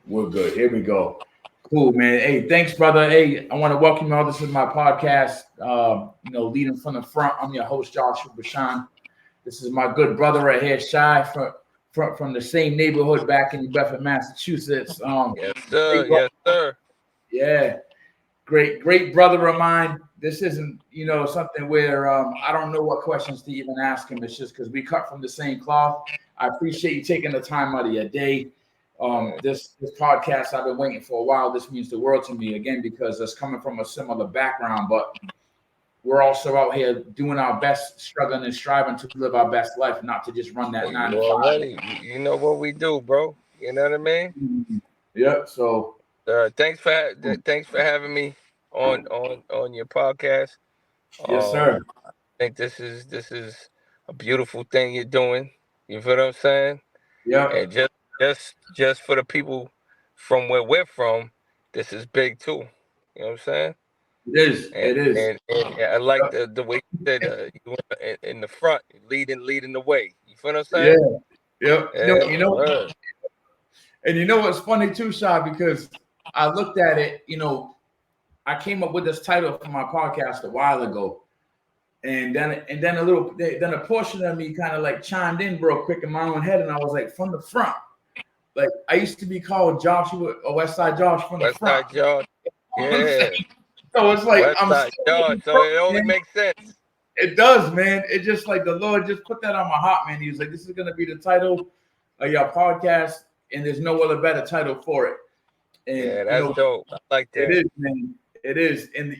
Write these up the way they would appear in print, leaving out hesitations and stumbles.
We're good. Here we go. Cool, man. Hey, thanks, brother. Hey, I want to welcome you all. This is my podcast. Leading from the front. I'm your host, Joshua Bashan. This is my good brother right here, Shy, from the same neighborhood back in New Bedford, Massachusetts. Yes, sir. Great bro- Yes, sir. yeah, great brother of mine. This isn't, something where I don't know what questions to even ask him. It's just because we cut from the same cloth. I appreciate you taking the time out of your day. This podcast I've been waiting for a while. This means the world to me again because it's coming from a similar background, but we're also out here doing our best, struggling and striving to live our best life, not to just run that Well, nine you to five. already, you know what we do, bro. You know what I mean? Mhm. Yep. So Thanks for having me on your podcast. yes, sir. I think this is a beautiful thing you're doing. You feel what I'm saying? Yep. And just for the people from where we're from, this is big too. You know what I'm saying? It is. And It is. and I like Yep. the way you said you in the front, leading the way. You feel what I'm Yeah. saying? Yep. Yeah, word. And you know what's funny too, Shy, because I looked at it. I came up with this title for my podcast a while ago, and then a portion of me kind of like chimed in real quick in my own head, and I was like, from the front. Like I used to be called Joshua or West Side Josh from the West front. Side George. You know what I'm saying? Yeah, So it's like West I'm Side still in George. the So front, it only man. makes sense. It does, man. It just like the Lord just put that on my heart, man. He was like, "This is gonna be the title of your podcast, and there's no other better title for it." And Yeah, that's dope. I like it that. is, man. It is, and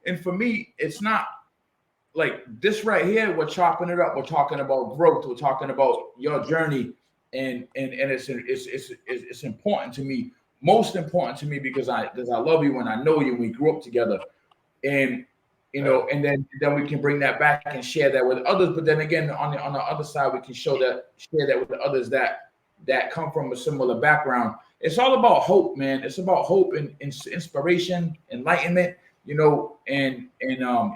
and for me, it's not like this right here. We're chopping it up. We're talking about growth. We're talking about your journey, and it's important to me. Most important to me because I love you and I know you. And we grew up together, and Yeah. and then we can bring that back and share that with others. But then again, on the other side, we can share that with others that come from a similar background. It's all about hope, man. It's about hope and inspiration, enlightenment, and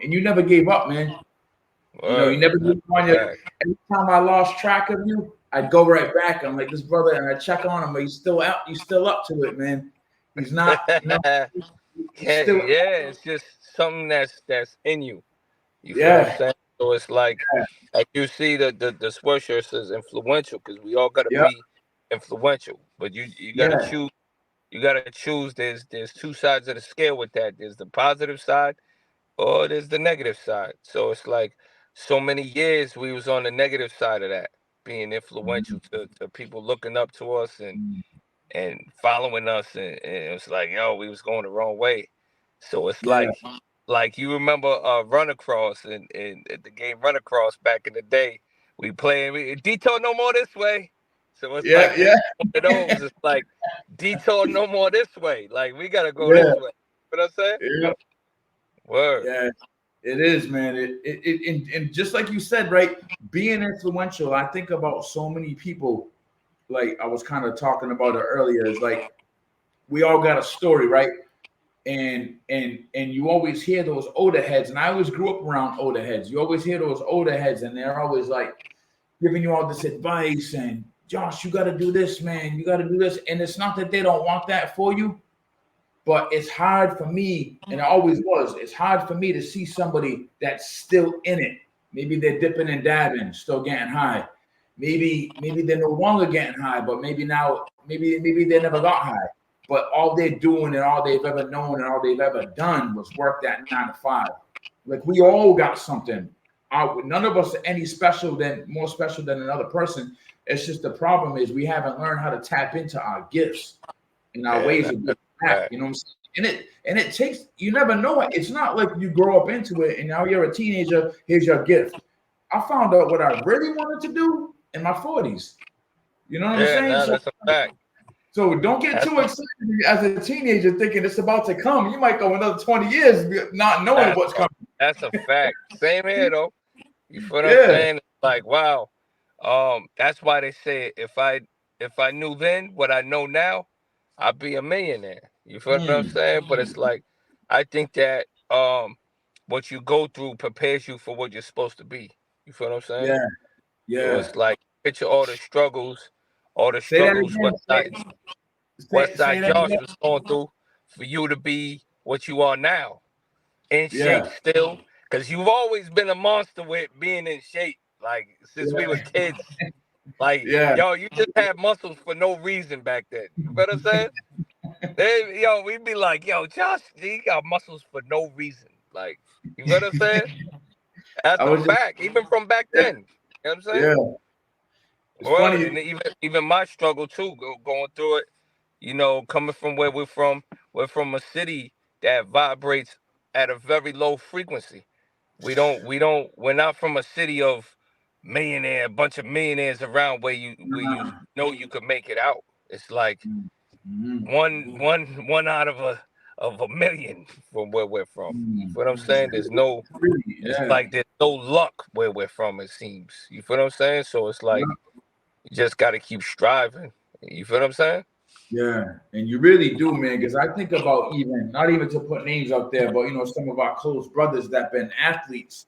you never gave up, man. You Word. never That's gave up on a your. fact. Every time I lost track of you, I'd go right back. I'm like this brother, and I check on him, but he's still out. He's still up to it, man. He's not, he's Yeah, still, it's just something that's in you. You feel what I'm yeah, saying? So it's yeah, like you see the sweatshirt says influential because we all gotta yeah, be influential. But you gotta yeah. choose. You gotta choose. There's two sides of the scale with that. There's the positive side or there's the negative side. So it's like so many years we was on the negative side of that, being influential to people looking up to us and following us, and it was like, yo, we was going the wrong way. So it's Yeah, like you remember Run Across and the game Run Across back in the day. We playing detour no more this way. So it's yeah, like this yeah, one of those. It's like detour no more this way. Like we gotta go this yeah, way. You know what I'm saying? yeah, Word. yeah. It is, man. And just like you said, right? Being influential, I think about so many people. Like I was kind of talking about it earlier. Is like we all got a story, right? And you always hear those older heads, and I always grew up around older heads. You always hear those older heads, and they're always like giving you all this advice and Josh, you got to do this, man. You got to do this, and it's not that they don't want that for you, but it's hard for me, and it always was. It's hard for me to see somebody that's still in it. Maybe they're dipping and dabbing, still getting high. Maybe they're no longer getting high, but maybe now, maybe they never got high. But all they're doing and all they've ever known and all they've ever done was work that 9 to 5. Like we all got something. None of us are any more special than another person. It's just the problem is we haven't learned how to tap into our gifts and our Yeah, ways of giving that's back. fact. You know what I'm saying? And it takes you never know it. It's not like you grow up into it and now you're a teenager. Here's your gift. I found out what I really wanted to do in my 40s. You know what I'm Yeah, saying? no, that's a fact. So don't get That's too excited as a teenager thinking it's about to come. You might go another 20 years not knowing that's what's a coming. that's a fact. Same here though. You feel what I'm Yeah. saying? It's like, wow. That's why they say if I knew then what I know now, I'd be a millionaire. You feel what I'm Mm. saying? But it's like I think that what you go through prepares you for what you're supposed to be. You feel what I'm saying? Yeah. So Yeah. it's like picture all the struggles, Say that what again. not Say, say Westside that Josh again. was going through for you to be what you are now, in shape Yeah, still, because you've always been a monster with being in shape, like since we were yeah, kids. Like, yeah. yo, you just had muscles for no reason back then. You know what I'm saying? Yo, we'd be like, yo, Josh, he got muscles for no reason. Like, you know what I'm saying? I That's a was just, fact, even from back yeah, then. You know what I'm saying? yeah. It's Word, funny. and even my struggle too, going through it. You know, coming from where we're from a city that vibrates at a very low frequency. We're not from a city of a bunch of millionaires around where you Nah. know you could make it out. It's like Mm-hmm. one out of a million from where we're from. You Mm-hmm. feel what I'm saying? Really, It's yeah, like there's no luck where we're from, it seems. You feel what I'm saying? So it's like yeah, you just gotta keep striving. You feel what I'm saying? yeah. And you really do, man. Because I think about even not even to put names out there, but some of our close brothers that been athletes,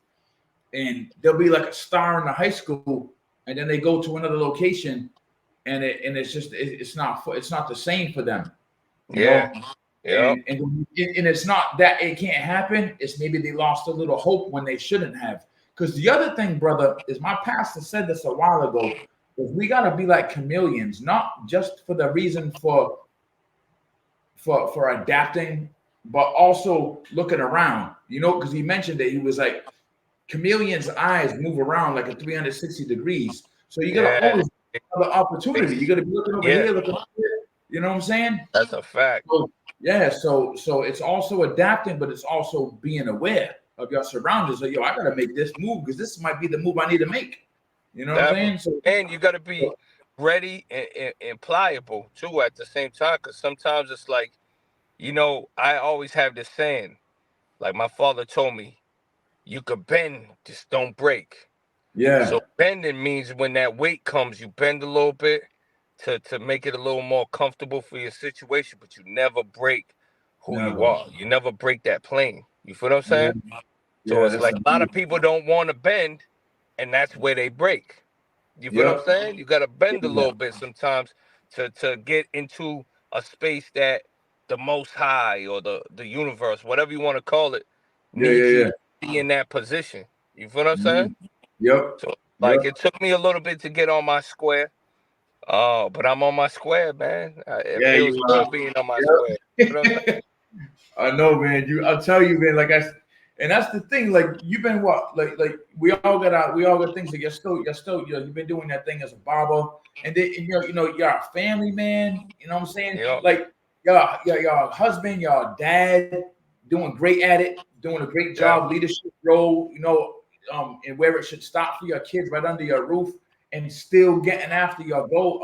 and they'll be like a star in the high school, and then they go to another location, and it's just it's not the same for them, you Yeah. know. Yep. And it's not that it can't happen. It's maybe they lost a little hope when they shouldn't have. Because the other thing, brother, is my pastor said this a while ago. Is we gotta be like chameleons, not just for the reason for adapting, but also looking around. Because he mentioned that he was like chameleons' eyes move around like a 360 degrees. So you gotta Yeah. always have the opportunity. You gotta be looking over Yeah. here, looking over here. You know what I'm saying? That's a fact. So yeah, so it's also adapting, but it's also being aware of your surroundings. So I gotta make this move because this might be the move I need to make. You know what I'm Definitely. saying? So, And you gotta so be ready and pliable too at the same time. Cause sometimes it's like, I always have this saying, like my father told me, you could bend, just don't break. yeah, So bending means when that weight comes, you bend a little bit to make it a little more comfortable for your situation, but you never break who you never. are. You never break that plane. You feel what I'm Yeah, saying? So yeah, it's that's like a a lot of people don't want to bend, and that's where they break. You feel what I'm yep, saying? You gotta bend a yeah, little bit sometimes to get into a space that the most high or the universe, whatever you want to call it, yeah, needs you yeah, to be in that position. You feel what I'm yeah. saying? Yep, So like yep. it took me a little bit to get on my square. But I'm on my square, man. It Yeah, feels you good being on my square. You know what I'm yep. I know, man. I'll tell you, man. And that's the thing. Like, you've been what? Like we all got things that you've been doing that thing as a barber, and then you're a family man. You know what I'm saying? saying? Like, your husband, your dad, doing great at it, doing a great Yeah, job, leadership role. And where it should stop for your kids, right under your roof, and still getting after your goal.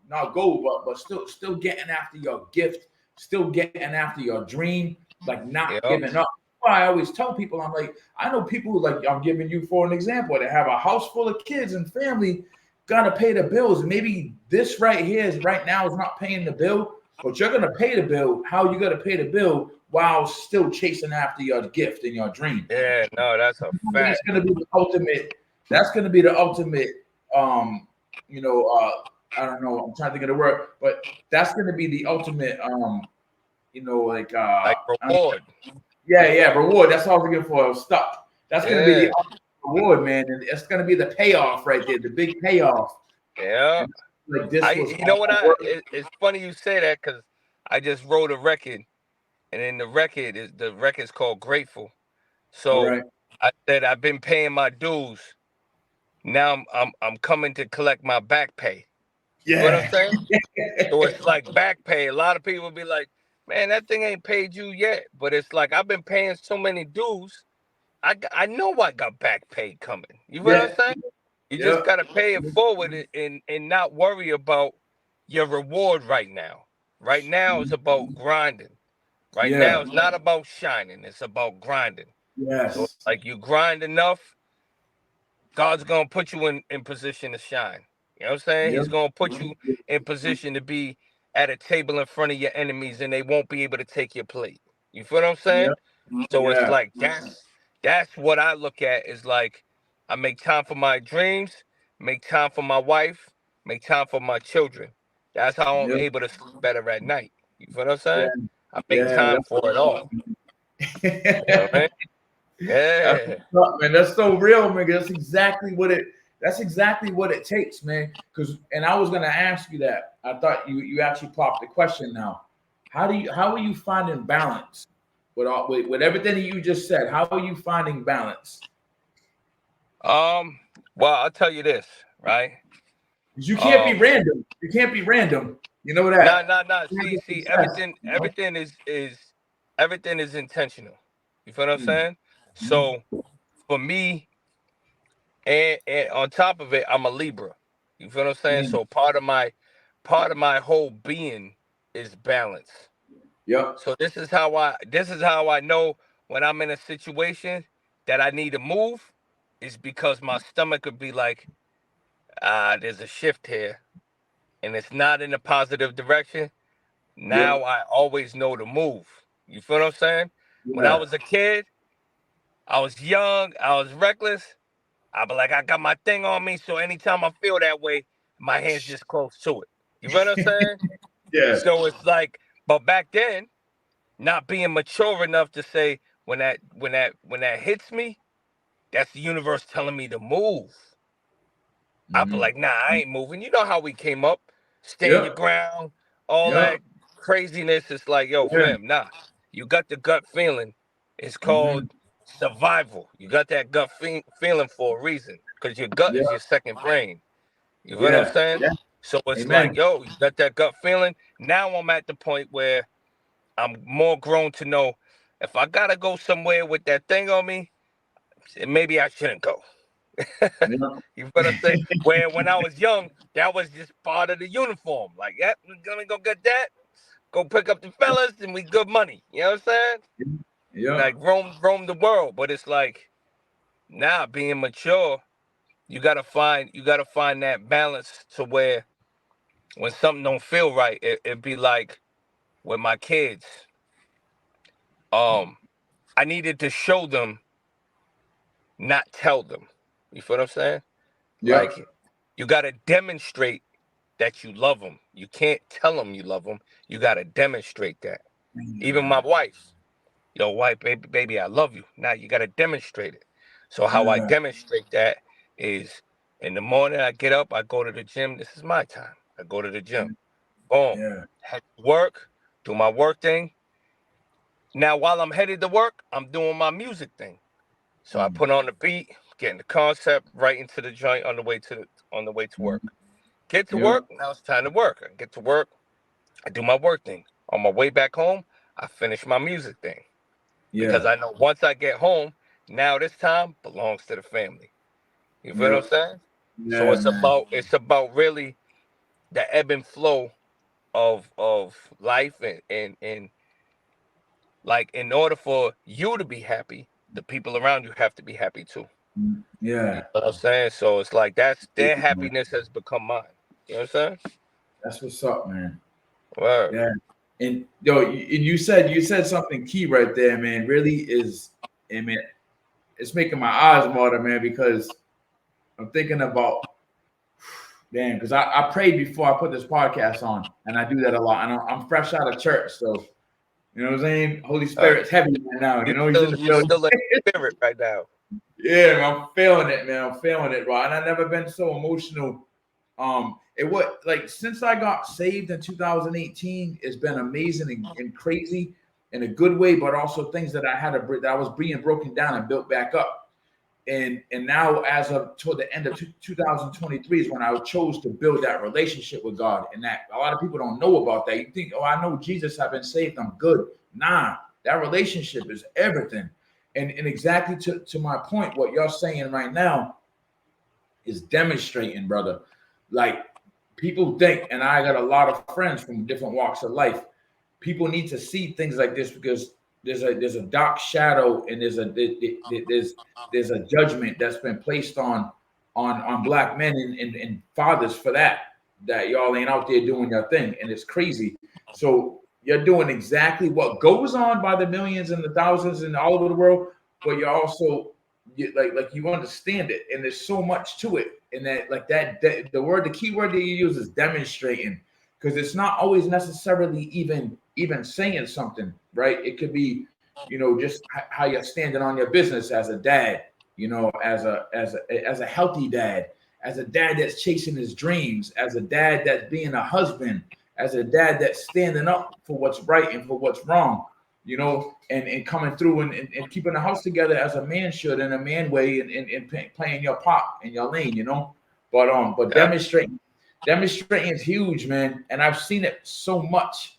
Not goal, but still getting after your gift, still getting after your dream, like not yeah, giving up. Why I always tell people, I'm like, I know people who, like, I'm giving you for an example, that have a house full of kids and family, gotta pay the bills. And maybe this right now is not paying the bill, but you're gonna pay the bill. How you gonna pay the bill while still chasing after your gift and your dream? yeah. No, that's a That's fact. gonna be the ultimate. That's gonna be the ultimate. Um, you know, I don't know. I'm trying to think of the word, but that's gonna be the ultimate. Like Like reward. yeah, reward. That's all we're looking for. Stuck. That's gonna be Yeah, the ultimate reward, man, and it's gonna be the payoff right there, the big payoff. yeah. And like this was You know what? all work. It's funny you say that because I just wrote a record, and in the record's called Grateful. All So right. I said I've been paying my dues. Now I'm coming to collect my back pay. You feel what I'm Yeah. saying? So it's like back pay. A lot of people be like, man, that thing ain't paid you yet. But it's like I've been paying so many dues. I know I got back pay coming. You feel what Yeah. I'm saying? You just Yep. gotta pay it forward and not worry about your reward right now. Right now it's about grinding. Right now Yeah. it's not about shining. It's about grinding. So it's Yes. like you grind enough, God's gonna put you in position to shine. You know what I'm saying? Yep. He's gonna put you in position to be at a table in front of your enemies and they won't be able to take your plate. You feel what I'm saying? Yep. So it's Yeah. like that's what I look at is like I make time for my dreams, make time for my wife, make time for my children. That's how I'm Yep. able to sleep better at night. You feel what I'm Yeah. saying? I make Yeah. time for it all. You know what I mean? That's Yeah. what's up, man. That's so real, man. That's exactly what it. That's exactly what it takes, man. And I was gonna ask you that. I thought you actually popped the question now. How are you finding balance with everything that you just said? How are you finding balance? Well, I'll tell you this, right? 'Cause you can't be Um, random. You can't be random. You know that. nah. You have the See, success, you know? everything is intentional. You feel what I'm Mm, saying? mhm. So for me, and on top of it, I'm a Libra. You feel what I'm saying? Mm, So part of my whole being is balance. yep. So this is how I know when I'm in a situation that I need to move is because my stomach could be like, there's a shift here and it's not in a positive direction. Yep. Now I always know to move. You feel what I'm saying? When I Yeah. was a kid, I was young, I was reckless. I'd be like, I got my thing on me, so anytime I feel that way, my hands just close to it. You feel what I'm saying? Yeah. So it's like, but back then, not being mature enough to say when that hits me, that's the universe telling me to move. I'd be Hmm. like, nah, I ain't moving. You know how we came up, stand your Yep. ground, all Yep. that craziness. It's like, yo, Yeah. fam, nah. You got the gut feeling. It's Hmm. called survival. You got that gut feeling for a reason, because your gut is Yeah. your second brain. You feel what I'm Yeah. saying? Yeah. So it's like, Amen. yo, you got that gut feeling. Now I'm at the point where I'm more grown to know if I gotta go somewhere with that thing on me, maybe I shouldn't go. Yeah. You feel what I'm saying? Where when I was young, that was just part of the uniform. Like, yep, we're gonna go get that, go pick up the fellas, and we good money. You know what I'm saying? Yeah. Like roam the world. But it's like now being mature, you gotta find that balance to where when something don't feel right, it be like with my kids. Um, I needed to show them, not tell them. You feel what I'm saying? Yeah. Like you got to demonstrate that you love them. You can't tell them you love them. You got to demonstrate that. Even my wife, yo, wife, baby, I love you. Now you got to demonstrate it. So how I Yeah. demonstrate that is in the morning I get up, I go to the gym. This is my time. I go to the gym. Boom. Yeah. Head to work, do my work thing. Now while I'm headed to work, I'm doing my music thing. So I Mm. put on the beat, getting the concept right into the joint on the way to Mhm. work. Get to Yep. work, now it's time to work. I get to work, I do my work thing. On my way back home, I finish my music thing. Because Yeah. I know once I get home, now this time belongs to the family. You feel what I'm Yep. saying? So Yeah, man. it's about really the ebb and flow of life and like in order for you to be happy, the people around you have to be happy too. Mm. You Yeah. know what I'm saying? So it's like that's their happiness has become mine. You know what I'm saying? That's what's up, man. Word. Yeah. And yo, and you said something key right there, man. Really is, I mean, it's making my eyes water, man, because I'm thinking about, damn, because I prayed before I put this podcast on, and I do that a lot. And I'm fresh out of church, so you know what I'm saying. Holy Uh, Spirit's heavy right now. You know, He's in the you building. still in spirit right now. Yeah, man, I'm feeling it, man. I'm feeling it, bro. And I've never been so emotional. It what like since I got saved in 2018, it's been amazing and crazy in a good way, but also things that that I was being broken down and built back up. And now, as of toward the end of 2023, is when I chose to build that relationship with God. And that a lot of people don't know about that. You think, oh, I know Jesus, I've been saved, I'm good. Nah, that relationship is everything. And exactly to my point, what you're saying right now is demonstrating, brother. Like people think, and I got a lot of friends from different walks of life. People need to see things like this because there's a dark shadow and there's a judgment that's been placed on black men and fathers for that y'all ain't out there doing your thing, and it's crazy. So you're doing exactly what goes on by the millions and the thousands and all over the world, but you're also like you understand it, and there's so much to it, and that the key word that you use is demonstrating, because it's not always necessarily even saying something, right? It could be, just how you're standing on your business as a dad, as a healthy dad, as a dad that's chasing his dreams, as a dad that's being a husband, as a dad that's standing up for what's right and for what's wrong, and coming through and keeping the house together as a man should in a man way, and playing your part in your lane. But demonstrating is huge, man. And I've seen it so much,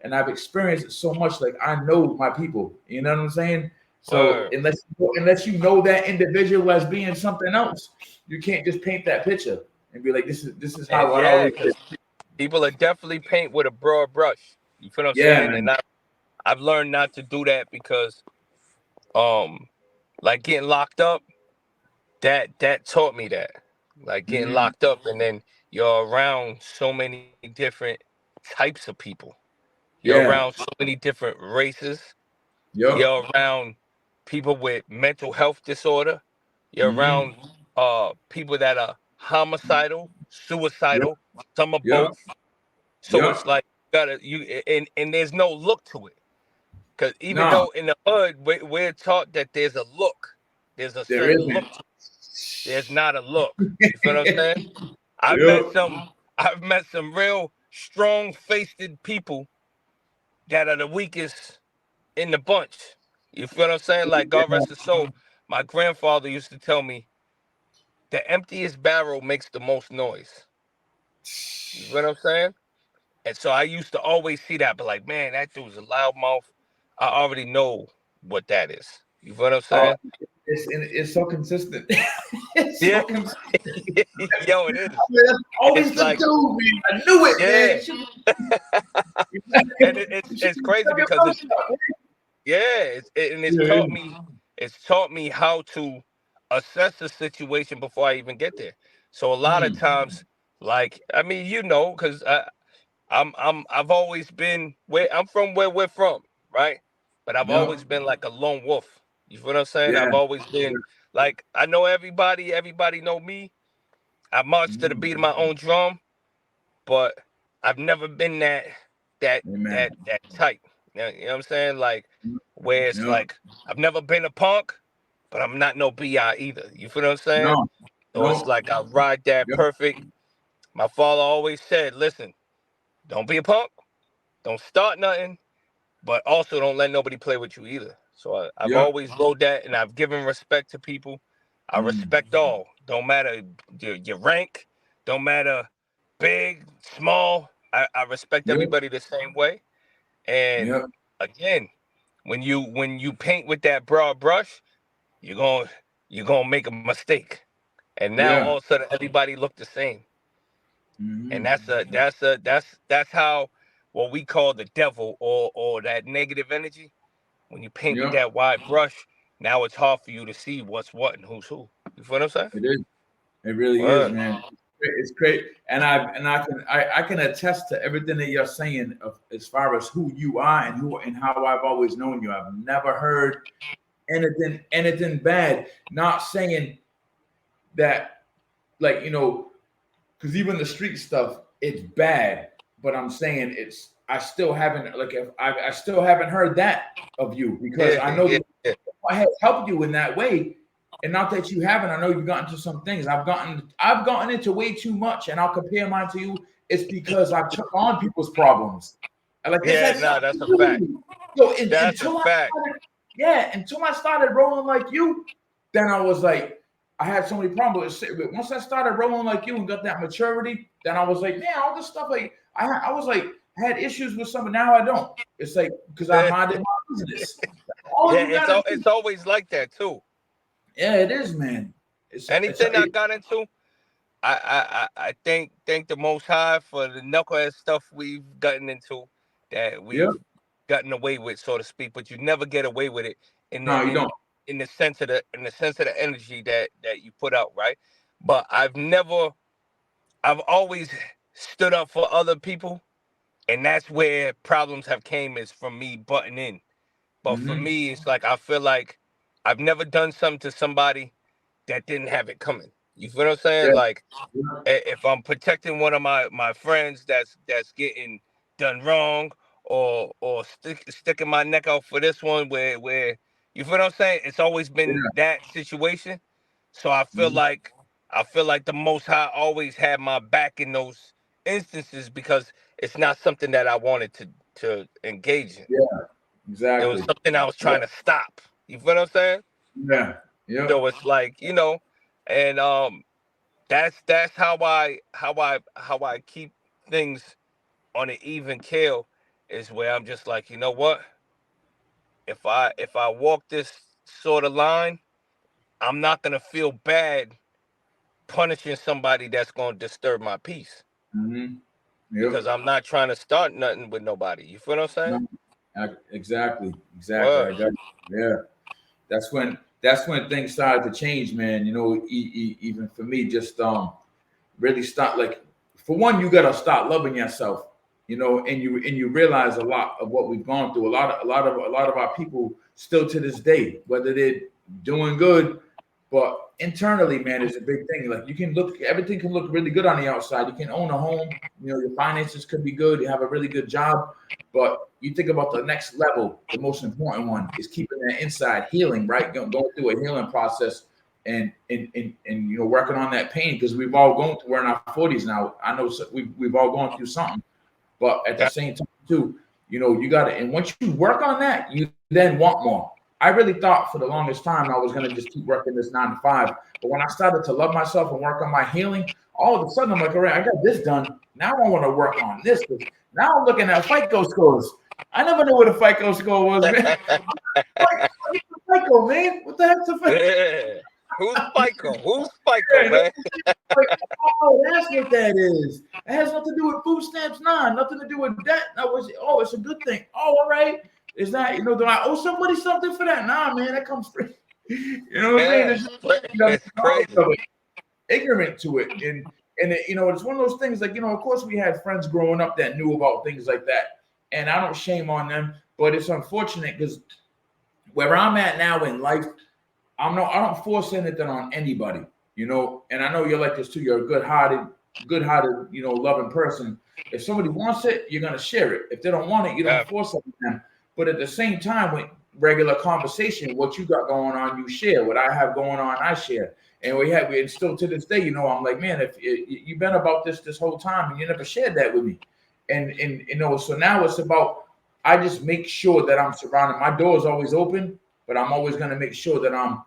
and I've experienced it so much. Like, I know my people. You know what I'm saying? So unless you know that individual as being something else, you can't just paint that picture and be like, this is how it always is. People are definitely paint with a broad brush. You feel what I'm saying? Man. And I've learned not to do that because, like getting locked up, that taught me that. Like getting locked up, and then you're around so many different types of people. You're around so many different races. Yep. You're around people with mental health disorder. You're around people that are homicidal, suicidal. Some are both. So it's like and there's no look to it. Because even though in the hood we're taught that there's a look, there's a certain look to it. There's not a look. You feel what I'm saying? I've met some real strong-faced people that are the weakest in the bunch. You feel what I'm saying? Like, God rest his soul, my grandfather used to tell me, the emptiest barrel makes the most noise. You feel what I'm saying? And so I used to always see that, but like, man, that dude's a loudmouth. I already know what that is. You feel what I'm saying? It's so consistent. It's Yeah. so consistent. Yo, it is. That's always It's the like, dude, man. I knew it, man. And it's crazy because it's taught me how to assess a situation before I even get there. So a lot of times, like, I mean, because I've always been where we're from, right? But I've always been like a lone wolf. You feel what I'm saying? I've always been like, I know everybody know me. I march to the beat of my own drum, but I've never been that type. You know what I'm saying? Like, where it's like, I've never been a punk, but I'm not no BI either. You feel what I'm saying? So it's like I ride that perfect. My father always said, listen, don't be a punk, don't start nothing, but also don't let nobody play with you either. So I've always rode that, and I've given respect to people. I respect all. Don't matter your rank, don't matter big, small. I respect everybody the same way. And again, when you paint with that broad brush, you're gonna make a mistake. And now all of a sudden everybody look the same. And that's how what we call the devil or that negative energy. When you paint with that wide brush, now it's hard for you to see what's what and who's who. You feel what I'm saying? It is. It really is, man. It's great, and I can attest to everything that you're saying as far as who you are and how I've always known you. I've never heard anything bad. Not saying that, like, because even the street stuff, it's bad. But I'm saying I still haven't, like, if I still haven't heard that of you, because I know that I have helped you in that way. And not that you haven't, I know you've gotten to some things. I've gotten into way too much, and I'll compare mine to you. It's because I took on people's problems. That's a fact. So That's a fact. Until I started rolling like you, then I was like, I had so many problems. But once I started rolling like you and got that maturity, then I was like, man, all this stuff, like, I was like, I had issues with some, but now I don't. It's like, because I minded my business. It's always like that too. Yeah, it is, man. Anything I got into, I thank the Most High for the knucklehead stuff we've gotten into, that we've gotten away with, so to speak. But you never get away with it in the sense of the energy that you put out, right? But I've always stood up for other people, and that's where problems have came, is from me butting in. But for me, it's like, I feel like I've never done something to somebody that didn't have it coming. You feel what I'm saying? Yeah. Like Yeah. if I'm protecting one of my friends that's getting done wrong, or sticking my neck out for this one where you feel what I'm saying? It's always been that situation. So Mhm. I feel like the Most High always had my back in those instances, because it's not something that I wanted to engage in. Yeah. It was Exactly. something I was Yeah. trying to stop. You feel what I'm saying? Yeah. Yep. So it's like, and that's how I keep things on an even keel, is where I'm just like, you know what? If I walk this sort of line, I'm not gonna feel bad punishing somebody that's gonna disturb my peace, Hmm. because Yep. I'm not trying to start nothing with nobody. You feel what I'm saying? No, exactly. Exactly. I Word. got you. Yeah. That's when things started to change, man. Even for me, just really start, like, for one, you gotta start loving yourself, and you realize a lot of what we've gone through. A lot of our people still to this day, whether they're doing good, but internally, man, is a big thing. Like, everything can look really good on the outside. You can own a home, your finances could be good, you have a really good job, but you think about the next level, the most important one is keeping that inside healing, right? Going through a healing process, and working on that pain, because we've all gone through, we're in our 40s now. I know, we've all gone through something, but at the Yeah. same time too, you got to, and once you work on that, you then want more. I really thought for the longest time I was going to just keep working this 9 to 5, but when I started to love myself and work on my healing, all of a sudden I'm like, all right, I got this done, now I want to work on this. Now I'm looking at FICO scores. I never knew what a FICO score was, man. What's a FICO, man? What the heck's a FICO? Yeah. Who's FICO? Who's FICO, man? Like, oh, that's what that is. It has nothing to do with food stamps. Nah, nothing to do with that. No, it's a good thing. Oh, all right. Is that, do I owe somebody something for that? Nah, man, that comes free. You know what I'm saying? Yeah. It's just, It's crazy. ignorant to it. And it's one of those things, like, of course we had friends growing up that knew about things like that. And I don't shame on them, but it's unfortunate because where I'm at now in life, I don't force anything on anybody, and I know you're like this too. You're a good-hearted, loving person. If somebody wants it, you're gonna share it. If they don't want it, you don't Yeah. force it on them. But at the same time, with regular conversation, what you got going on, you share. What I have going on, I share. And and still to this day, I'm like, man, if you've been about this whole time and you never shared that with me, and so now it's about, I just make sure that I'm surrounded. My door is always open, but I'm always gonna make sure that I'm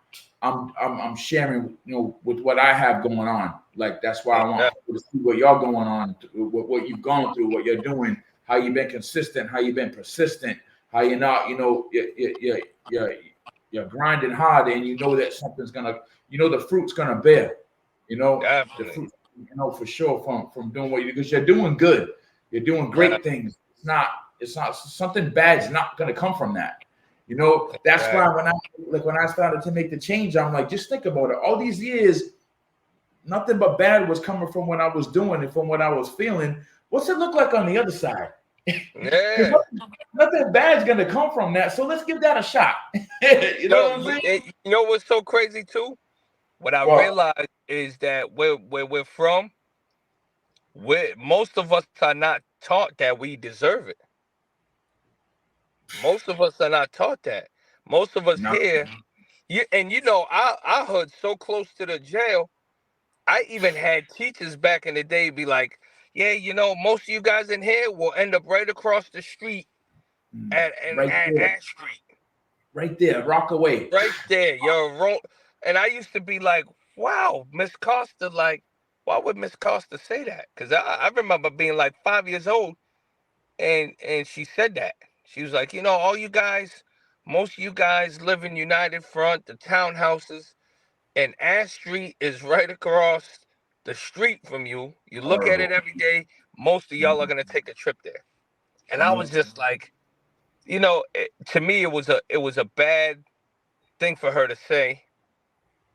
sharing, with what I have going on. Like, that's why I want Yeah. people to see what y'all going on, what you've gone through, what you're doing, how you've been consistent, how you've been persistent, how you're not, you're grinding hard, and that something's gonna, the fruit's gonna bear, the Definitely. fruit, for sure, from doing what you do, because you're doing good, you're doing Yeah. great things. It's not something bad's not gonna come from that. That's why Exactly. when I started to make the change, I'm like, just think about it. All these years, nothing but bad was coming from what I was doing and from what I was feeling. What's it look like on the other side? Because Yeah. nothing bad's gonna come from that. So let's give that a shot. You know Yo, what I'm saying? you know what's so crazy too? What I Well, realized is that where we're from, most of us are not taught that we deserve it. Most of us are not taught that. Most of us no, here, I heard so close to the jail. I even had teachers back in the day be like, "Yeah, most of you guys in here will end up right across the street right at there, Ash Street, right there, rock away. right there. You're wrong." And I used to be like, "Wow, Miss Costa, like, why would Miss Costa say that?" Because I remember being like 5 years old, and she said that. She was like, all you guys, most of you guys live in United Front, the townhouses, and Ash Street is right across the street from you. You look at Horrible. it every day. Most of y'all are gonna take a trip there. And I was No. just like, to me, it was a bad thing for her to say,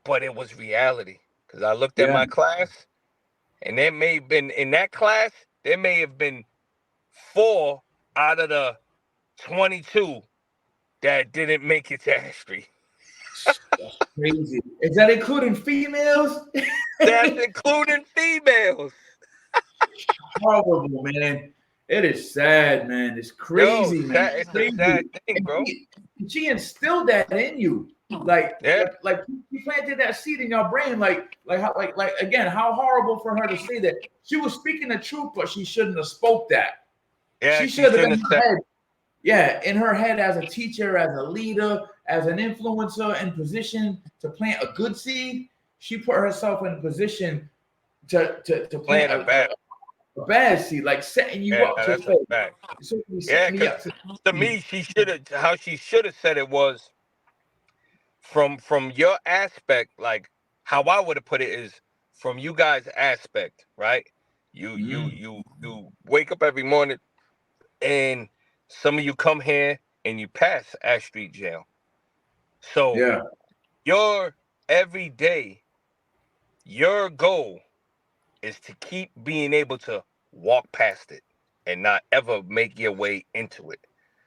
but it was reality. Because I looked at Yeah. my class, and there may have been in that class, there may have been 4 out of the 22 that didn't make it to Ash Street. That's crazy. Is that including females? That's including females. Horrible, man. It is sad, man. It's Yo, crazy, man. sad, It's it's a sad crazy. thing, And bro. she instilled that in you. Like, Yeah, like she planted that seed in your brain. Like how, like again, how horrible for her to say that. She was speaking the truth, but she shouldn't have spoke that. yeah. She She should have shouldn't been have in said. her head. Yeah, in her head as a teacher, as a leader, as an influencer in position to plant a good seed. She put herself in a position to plant Playing a bad. a bad seed, like setting you Yeah, up to that's a fail. fact. So Yeah, setting me because up to to me, she should have. How she should have said it was from your aspect. Like how I would have put it is from you guys' aspect, right? You wake up every morning and some of you come here and you pass Ash Street Jail. So yeah, your every day, your goal is to keep being able to walk past it and not ever make your way into it.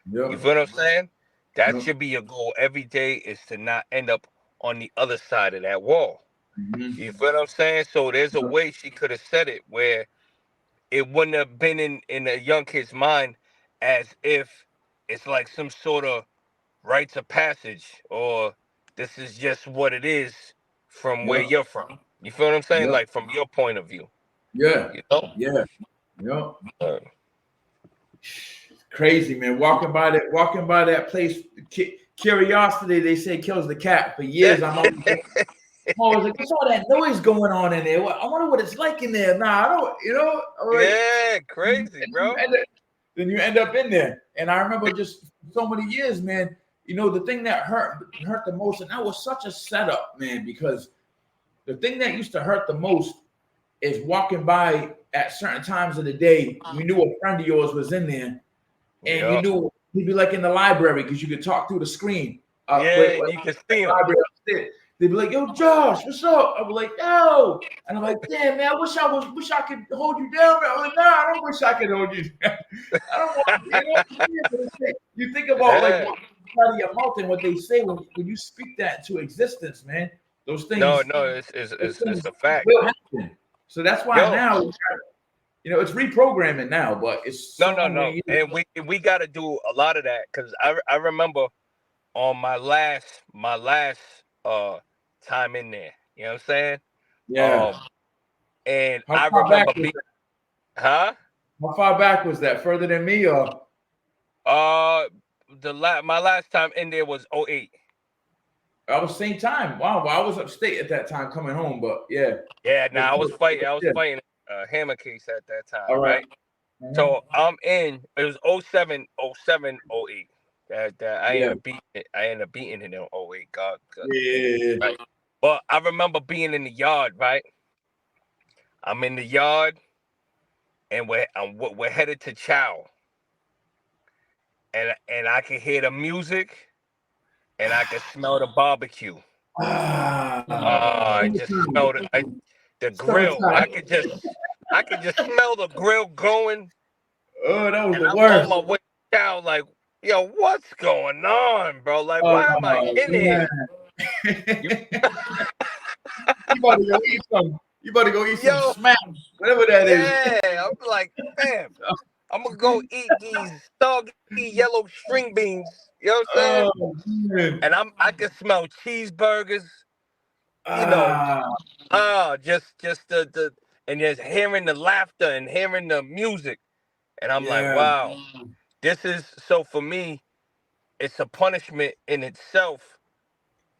You yep, feel what I'm saying? That yep. should be your goal every day is to not end up on the other side of that wall. You Mm-hmm. feel what I'm saying? So there's a Yep. way she could have said it where it wouldn't have been in a young kid's mind as if it's like some sort of rites of passage or this is just what it is from where Yep. you're from. You feel what I'm saying? Yep. Like from your point of view. Yeah. You know? Yeah. Yep. Uh, Crazy, man. Walking by that place, curiosity, they say kills the cat. For years, I'm always like, what's all that noise going on in there? I wonder what it's like in there. Nah, I don't, I'm like, yeah, and crazy, you bro. end up in there. And I remember just so many years, man. The thing that hurt the most, and that was such a setup, man, because the thing that used to hurt the most is walking by at certain times of the day. You knew a friend of yours was in there, and you Yeah. knew he'd be like in the library because you could talk through the screen. Yeah, and you can see him. Library upstairs. They'd be like, "Yo, Josh, what's up?" I'd be like, "Yo," and I'm like, "Damn, man, wish I could hold you down." I'm like, "Nah, I don't wish I could hold you down. I don't want you think about like Yeah. what comes out of your mouth and what they say when you speak that into existence, man. Those No, things, no, those it's things a fact. will happen. So that's why Yo, now, it's reprogramming now, but it's no, so no, many no. years. And we got to do a lot of that because I remember on my last time in there. You know what I'm saying? Yeah. And How I far back remember was being, huh? How far back was that? Further than me, or Uh, my last time in there was '08. I was same time? Wow, well, I was upstate at that time coming home, but yeah. Yeah, But now I was fighting. I was yeah. fighting a hammer case at that All time, right. right? Mhm. So I'm in. It was '07, '07, '08. That I Yeah. ended up beating it. I ended up beating it in '08. God, Yeah. right. But I remember being in the yard, right? I'm in the yard, and we're headed to Chow, and I can hear the music, and I can smell the barbecue. I just Summertime. smelled it. The grill. Summertime. I could just smell the grill going, Oh, that was and the I'm on worst. my way down. Like, yo, what's going on, bro? Like, Oh why am I in man. here? You, You better go eat some yo, smash, whatever that is. yeah. I'm like, fam, I'm gonna go eat these soggy yellow string beans. You know what I'm saying? Oh man. And I can smell cheeseburgers. You know, Ah, just the and just hearing the laughter and hearing the music, and I'm like, yeah. wow, this is so for me. It's a punishment in itself.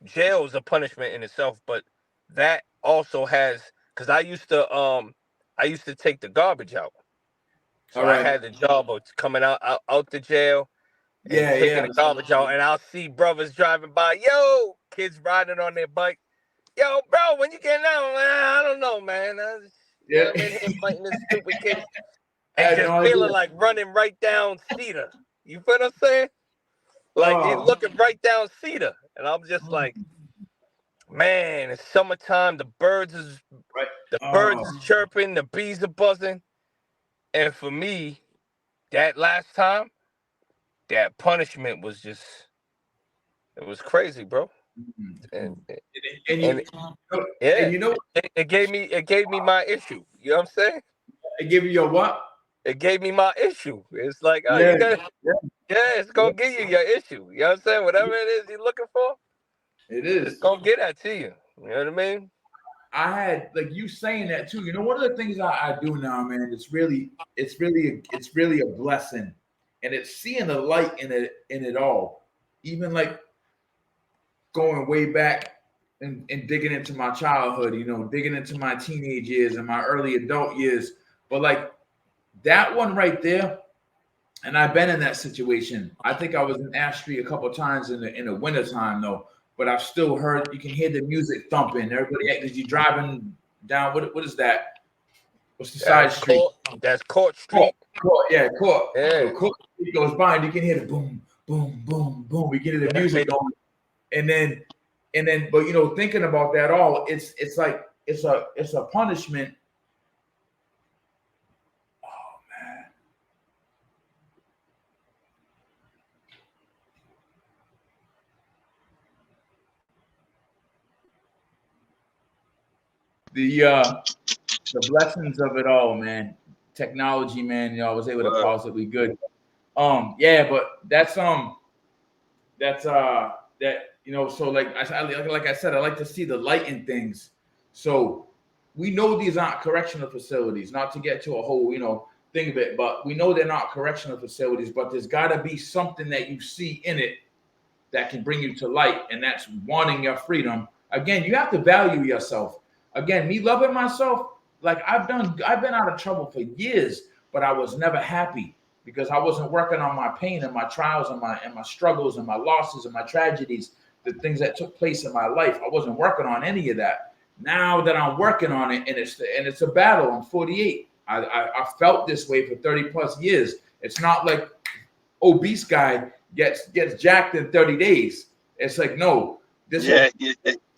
Jail is a punishment in itself, but that also has because I used to take the garbage out. So All I right. had the job of coming out the jail and Yeah, taking yeah. the garbage out, and I'll see brothers driving by, yo, kids riding on their bike. Yo, bro, when you getting out? Man, I don't know, man. Yeah. I'm in here fighting this stupid kid I and had just no idea. feeling like running right down Cedar. You feel what I'm saying? Like you're Oh, looking right down Cedar, and I'm just like, man, it's summertime. right. The birds Oh, is chirping, the bees are buzzing, and for me, that last time, that punishment was just it was crazy, bro. and And and and yeah, you know, it gave me my issue. You know what I'm saying? it give you your what? It gave me my issue. It's like, oh, Yeah, you got, yeah, yeah, it's yeah. gonna give you your issue. You know what I'm saying? Whatever it is you're looking for, It it's is. gonna get that to you. You know what I mean? I had like you saying that too. You know, one of the things I do now, man, it's really a blessing, and it's seeing the light in it all. Even like going way back and digging into my childhood, you know, digging into my teenage years and my early adult years. But like that one right there, and I've been in that situation. I think I was in Ashtree a couple of times in the wintertime though. But I've still heard you can hear the music thumping. Everybody because you're driving down what is that? What's the side That's street? court. That's Court Court. Street. Court, yeah, court. So Yeah. court street goes by and you can hear the boom, boom, boom, boom. We can hear the music going. And then but you know, thinking about that all, it's like it's a punishment. Oh man. The blessings of it all, man. Technology, man. You know, I was able to Well, pause it. We good. Yeah, but that's that you know. So like I said, I like to see the light in things. So we know these aren't correctional facilities. Not to get to a whole thing of it, but we know they're not correctional facilities. But there's got to be something that you see in it that can bring you to light, and that's wanting your freedom. Again, you have to value yourself. Again, me loving myself, like I've been out of trouble for years, but I was never happy because I wasn't working on my pain and my trials and my struggles and my losses and my tragedies, the things that took place in my life. I wasn't working on any of that. Now that I'm working on it, and it's a battle. I'm 48. I felt this way for 30 plus years. It's not like obese guy gets jacked in 30 days. It's like, no, this yeah,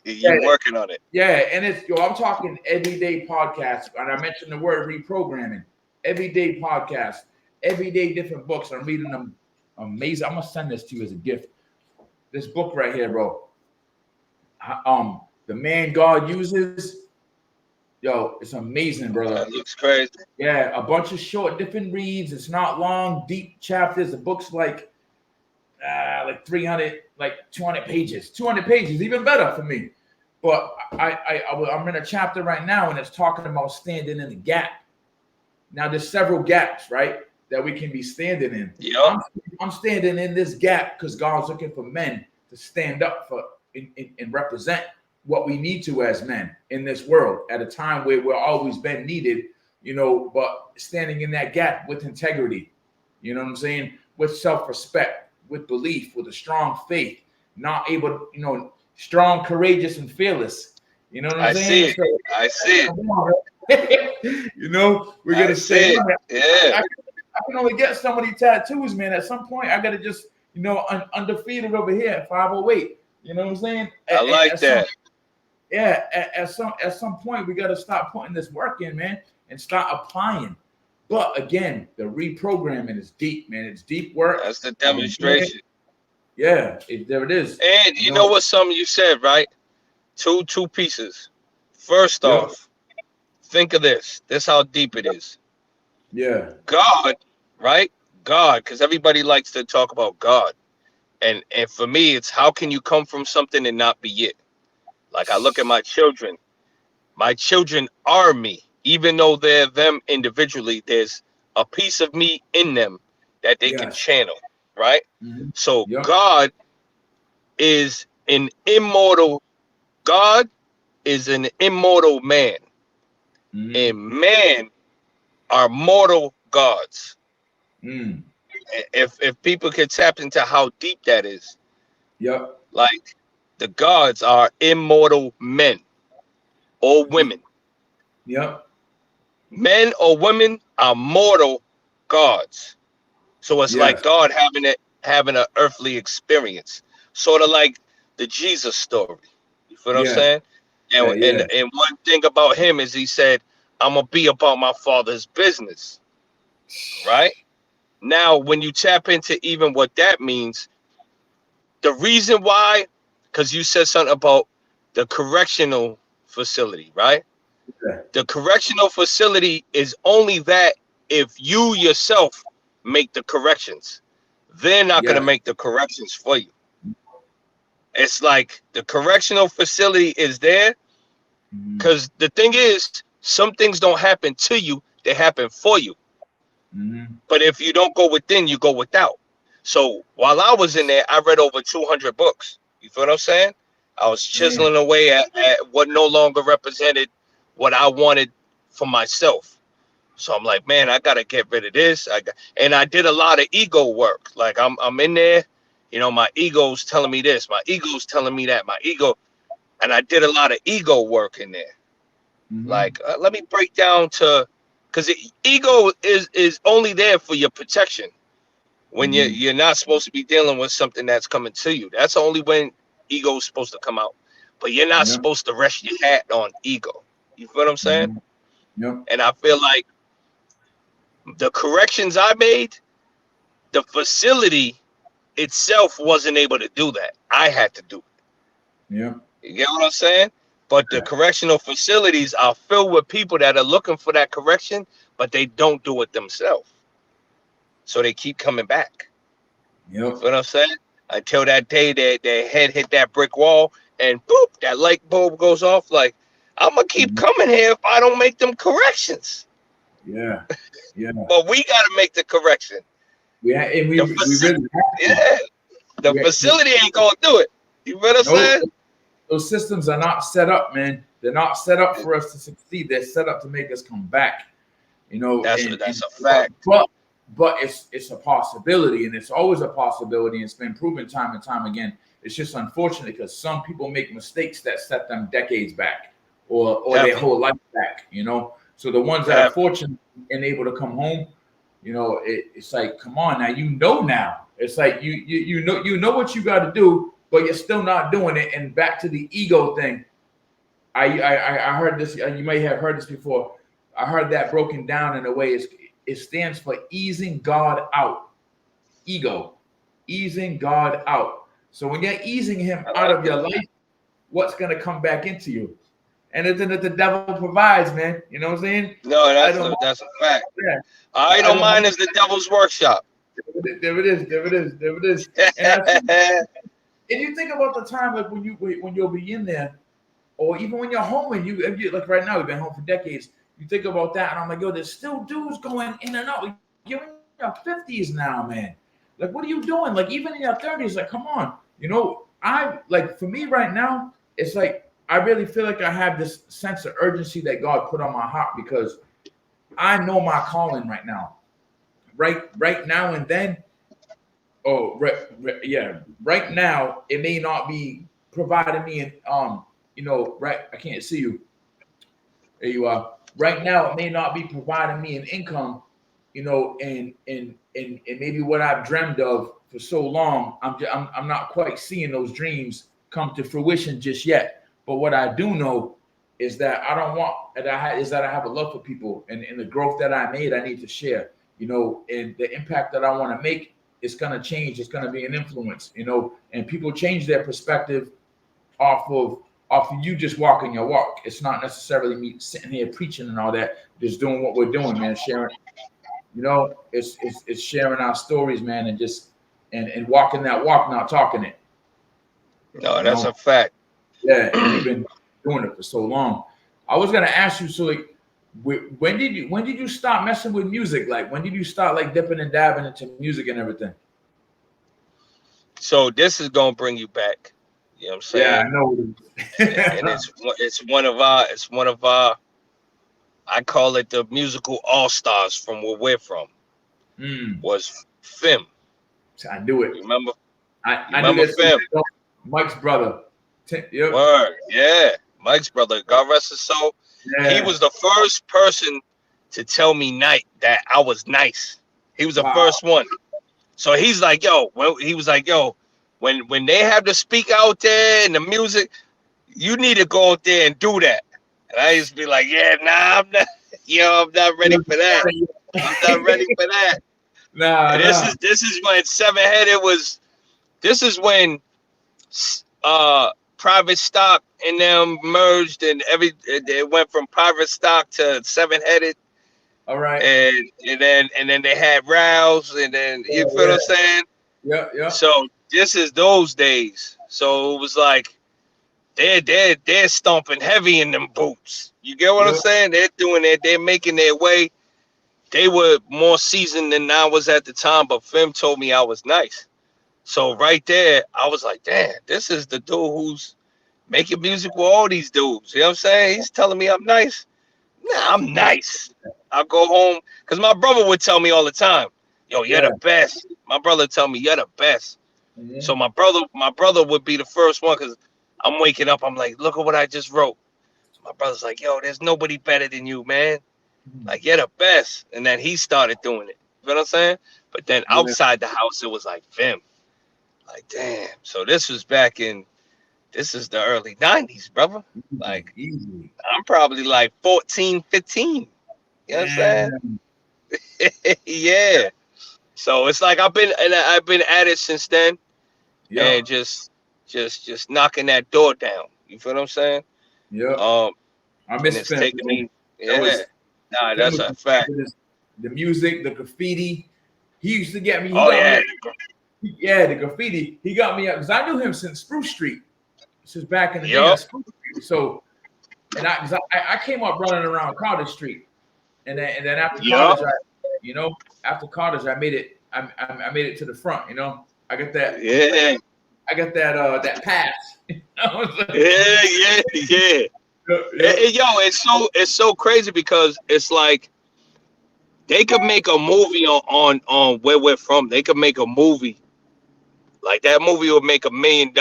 you're working on it. yeah, and it's I'm talking everyday podcast, and I mentioned the word reprogramming. Everyday podcast, everyday different books. I'm reading them. Amazing. I'm gonna send this to you as a gift. This book right here, bro. The man God uses. Yo, it's amazing, brother. That looks crazy. Yeah, a bunch of short, different reads. It's not long, deep chapters. The book's like 300, like 200 pages. 200 pages, even better for me. But I'm in a chapter right now, and it's talking about standing in the gap. Now, there's several gaps, right, that we can be standing in. Yep. I'm standing in this gap because God's looking for men to stand up for and represent what we need to as men in this world at a time where we're always been needed, but standing in that gap with integrity, you know what I'm saying, with self-respect, with belief, with a strong faith, not able, strong, courageous, and fearless. You know what I'm saying? I see it. Come on, we're gonna stay on it. Yeah. I can only get so many tattoos, man. At some point, I gotta just, undefeated over here at 508. You know what I'm saying? I like that. At some point, we gotta stop putting this work in, man, and start applying. But again, the reprogramming is deep, man. It's deep work. That's the demonstration. Yeah, there it is. And you know what? Something you said, right? Two pieces. First off, think of this. This how deep it is. Yeah. God, right? God, because everybody likes to talk about God. And for me, it's how can you come from something and not be it? Like I look at my children. My children are me. Even though they're them individually, there's a piece of me in them that they can channel, right? Mm-hmm. So God is an immortal. God is an immortal man. Mm-hmm. And man are mortal gods. Mm. If people can tap into how deep that is, like the gods are immortal men or women. Men or women are mortal gods. So it's like God having an earthly experience, sort of like the Jesus story. You feel what I'm saying? And one thing about him is he said, "I'm gonna be about my Father's business." Right? Now, when you tap into even what that means, the reason why because you said something about the correctional facility, right? Yeah. The correctional facility is only that if you yourself make the corrections. They're not going to make the corrections for you. It's like the correctional facility is there because the thing is, some things don't happen to you, they happen for you. But if you don't go within, you go without. So while I was in there, I read over 200 books. You feel what I'm saying? I was chiseling away at what no longer represented what I wanted for myself. So I'm like, man, I gotta get rid of this. And I did a lot of ego work. Like I'm in there, you know, my ego's telling me this, my ego's telling me that, my ego, and I did a lot of ego work in there. Like, let me break down to, because ego is only there for your protection when you're not supposed to be dealing with something that's coming to you. That's only when ego is supposed to come out. But you're not supposed to rest your hat on ego. You feel what I'm saying? And I feel like the corrections I made, the facility itself wasn't able to do that. I had to do it. You get what I'm saying? But the correctional facilities are filled with people that are looking for that correction, but they don't do it themselves. So they keep coming back. You know what I'm saying? Until that day that their head hit that brick wall and boop, that light bulb goes off. Like, I'm going to keep coming here if I don't make them corrections. But we got to make the correction. The facility ain't going to do it. You know what I'm saying? Those systems are not set up, man. They're not set up for us to succeed. They're set up to make us come back. You know, that's a fact. But it's a possibility, and it's always a possibility. And it's been proven time and time again. It's just unfortunate because some people make mistakes that set them decades back, or their whole life back. You know, so the ones that are fortunate and able to come home, you know, it's like, come on now, now. It's like you know what you got to do, but you're still not doing it. And back to the ego thing. I heard this. You may have heard this before. I heard that broken down in a way. It stands for easing God out. Ego, easing God out. So when you're easing him out of your life, what's going to come back into you? And it's that the devil provides, man. You know what I'm saying? No, that's a fact. Yeah. I don't mind is the devil's workshop. There it is. And you think about the time like when you'll be in there, or even when you're home and you like right now, we've been home for decades. You think about that, and I'm like, yo, there's still dudes going in and out. You're in your 50s now, man. Like, what are you doing? Like, even in your 30s, like, come on. You know, for me right now, it's like I really feel like I have this sense of urgency that God put on my heart because I know my calling right now. Right now and then. Right now, it may not be providing me I can't see you. There you are. Right now, it may not be providing me an income, you know, and maybe what I've dreamed of for so long. I'm not quite seeing those dreams come to fruition just yet. But what I do know is that I have a love for people, and the growth that I made, I need to share, you know, and the impact that I want to make, it's going to change. It's going to be an influence, you know, and people change their perspective off of you just walking your walk. It's not necessarily me sitting here preaching and all that, just doing what we're doing, man, sharing, you know, it's sharing our stories, man, and just and walking that walk, not talking it. No, that's a fact. Yeah, and we've been doing it for so long. I was gonna ask you, so like, when did you stop messing with music? Like, when did you start like dipping and dabbing into music and everything? So this is gonna bring you back. You know what I'm saying? Yeah, I know. And it's one of our I call it the musical all-stars from where we're from. Was Fim. I knew it. Remember? I remember Fim. Mike's brother. Yep. Word. Yeah. Mike's brother. God rest his soul. Yeah. He was the first person to tell me that I was nice. He was the first one. So he's like, yo, when they have to speak out there and the music, you need to go out there and do that. And I used to be like, yeah, nah, I'm not ready for that. I'm not ready for that. This is when Seven Headed was. This is when private stock and them merged, and it went from private stock to seven headed. All right. And then they had rows, and then you feel what I'm saying? Yeah. So this is those days. So it was like they're stomping heavy in them boots. You get what I'm saying? They're doing it. They're making their way. They were more seasoned than I was at the time, but Fim told me I was nice. So right there, I was like, damn, this is the dude who's making music with all these dudes. You know what I'm saying? He's telling me I'm nice. Nah, I'm nice. I'll go home because my brother would tell me all the time, yo, you're the best. My brother tell me you're the best. Mm-hmm. So my brother would be the first one because I'm waking up. I'm like, look at what I just wrote. So my brother's like, yo, there's nobody better than you, man. Like, you're the best. And then he started doing it. You know what I'm saying? But then outside the house, it was like, Vim. Like, damn. So this is the early 90s, brother. Like, I'm probably like 14, 15. You know what I'm saying? Yeah. So it's like I've been at it since then. And just knocking that door down. You feel what I'm saying? Yeah. I miss it's Fim. Taking me. Yeah. Nah, that's a fact. The music, the graffiti. He used to get me. The graffiti. He got me up because I knew him since Spruce Street, since back in the day on Spruce Street. So, and I came up running around Carter Street, and then after college, after college, I made it. I made it to the front. You know, I got that. Yeah. I got that pass. Yeah. Yo, it's so crazy because it's like they could make a movie on where we're from. They could make a movie. Like that movie would make $1 million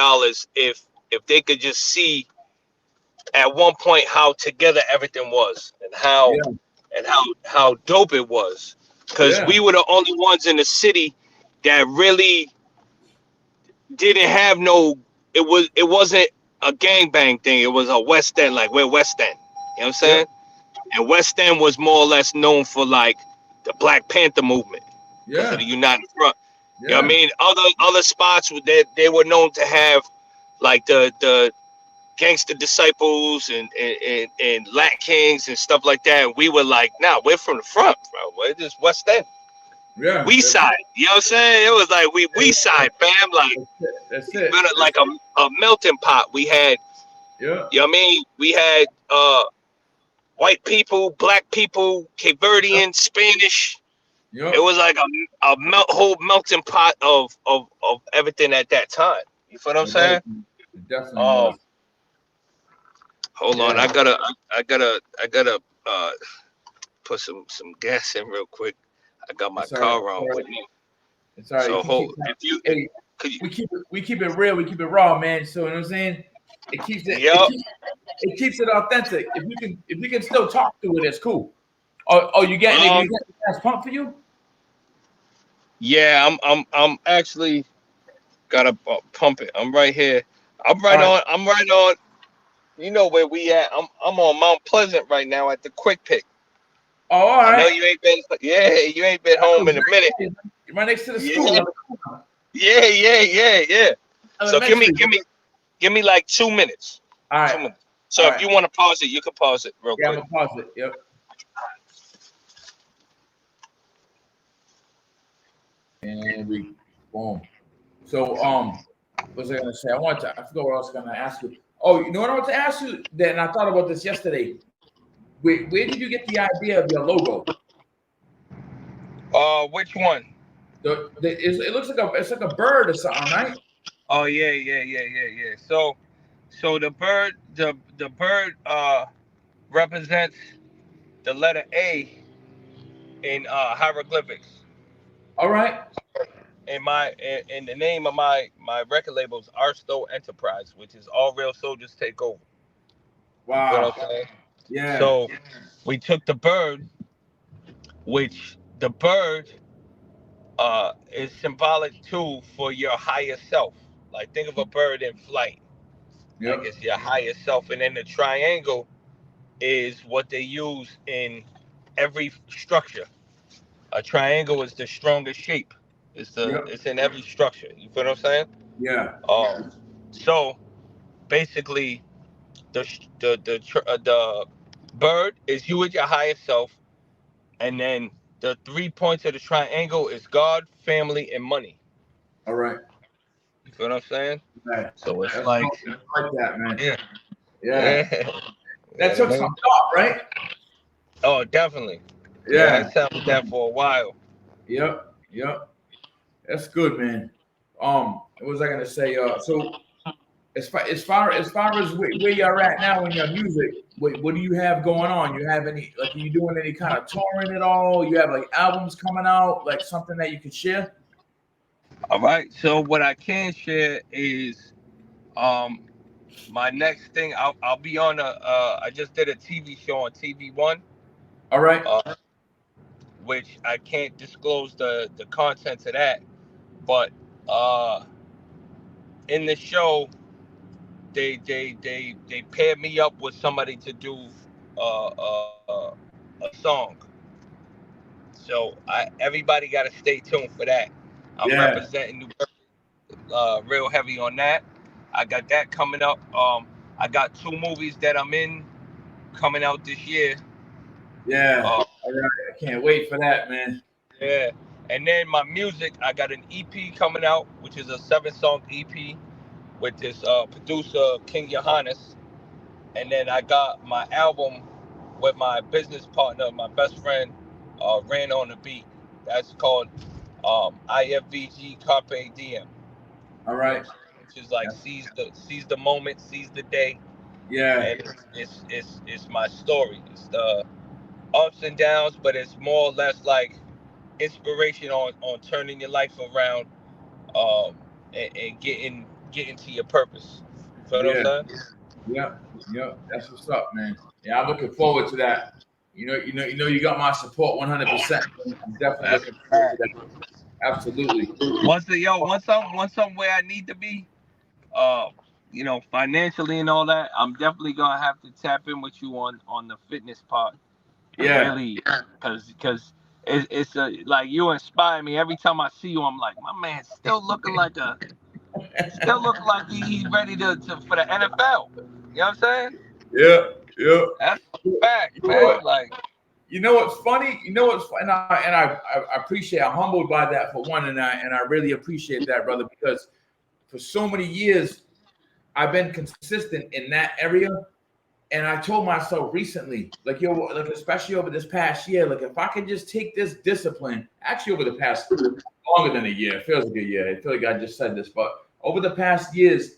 if they could just see at one point how together everything was and how dope it was. Because we were the only ones in the city that really didn't have no. It wasn't a gangbang thing. It was a West End, like we're West End. You know what I'm saying? And West End was more or less known for like the Black Panther movement because of the United Front. You know what I mean? Other spots they were known to have like the Gangster Disciples and Lat Kings and stuff like that. And we were like, nah, we're from the front, bro. We're just West End. Yeah. We side. You know what I'm saying? It was like we side, fam. Like that's it. Like a melting pot. We had you know what I mean? We had white people, black people, Cape Verdean, Spanish. It was like a whole melting pot of everything at that time. You feel what I'm saying? It definitely was. Hold on, I gotta put some gas in real quick. I got my car on with me. It's all right. So we keep it real, we keep it raw, man. So you know what I'm saying? It keeps it authentic. If we can still talk to it, it's cool. Oh, you get gas pump for you? Yeah, I'm actually gotta pump it. I'm right here. I'm right on. You know where we at? I'm on Mount Pleasant right now at the Quick Pick. Oh, all right. I know you ain't been. Yeah, you ain't been home in a minute. You're right next to the school. Yeah. So give me like 2 minutes. All right. 2 minutes. So if you want to pause it, you can pause it real quick. I'm gonna pause it. Yep. And we boom. So what was I gonna say? I forgot what I was gonna ask you. Oh, you know what I want to ask you? Then I thought about this yesterday. Where did you get the idea of your logo? Which one? It looks like a bird or something, right? Oh yeah. So the bird represents the letter A in hieroglyphics. All right. And the name of my record label is Arstow Enterprise, which is All Real Soldiers Take Over. Wow. You know what I'm saying? Yeah. So we took the bird, which the bird is symbolic too for your higher self. Like think of a bird in flight. Yep. Like it's your higher self. And then the triangle is what they use in every structure. A triangle is the strongest shape. It's in every structure. You feel what I'm saying? Yeah. So basically the bird is you with your higher self, and then the 3 points of the triangle is God, family, and money. All right. You feel what I'm saying? Right. So it's That's like, dope. I like that, man. yeah, Yeah. yeah. You That know what took I some mean? thought, right? Oh, definitely. Yeah, I Yeah. sat with that for a while. Yep. Yep. That's good, man. What was I gonna say? So as far as where you're at now in your music, what do you have going on? You have any like are you doing any kind of touring at all? You have like albums coming out, like something that you could share? All right. So what I can share is um my next thing. I'll be on a. I just did a TV show on TV1, All right. uh, which I can't disclose the contents of that, but uh, in the show they paired me up with somebody to do a song. So everybody got to stay tuned for that. I'm Yeah. representing New real heavy on that. I got that coming up. I got 2 movies that I'm in coming out this year. Yeah. Uh, All right. I can't wait for that, man. yeah, and then my music, I got an EP coming out, which is a 7-song EP with this producer King Johannes, and then I got my album with my business partner, my best friend, Ran on the Beat. That's called IFVG Carpe Diem, All right. which is like seize the moment, seize the day, Yeah. and it's my story. It's the ups and downs, but it's more or less like inspiration on turning your life around, um, and getting to your purpose. You know Yeah. what I'm saying? Yep. Yep. That's what's up, man. Yeah, I'm looking forward to that. You got my support 100%. I'm definitely That's looking forward to that. Absolutely. once I'm where I need to be, uh, financially and all that, I'm definitely gonna have to tap in with you on the fitness part. And Yeah. really, because it's like you inspire me every time I see you. I'm like, my man still looking like he's ready to for the NFL. You know what I'm saying? Yeah. Yeah. That's a You fact, know what? man. Like, You know what's funny? You know what's and I appreciate. I'm humbled by that for one, and I really appreciate that, brother, because for so many years I've been consistent in that area. And I told myself recently, like especially over this past year, like if I could just take this discipline, actually over the past longer than a year, it feels like a year. I feel like I just said this, but over the past years,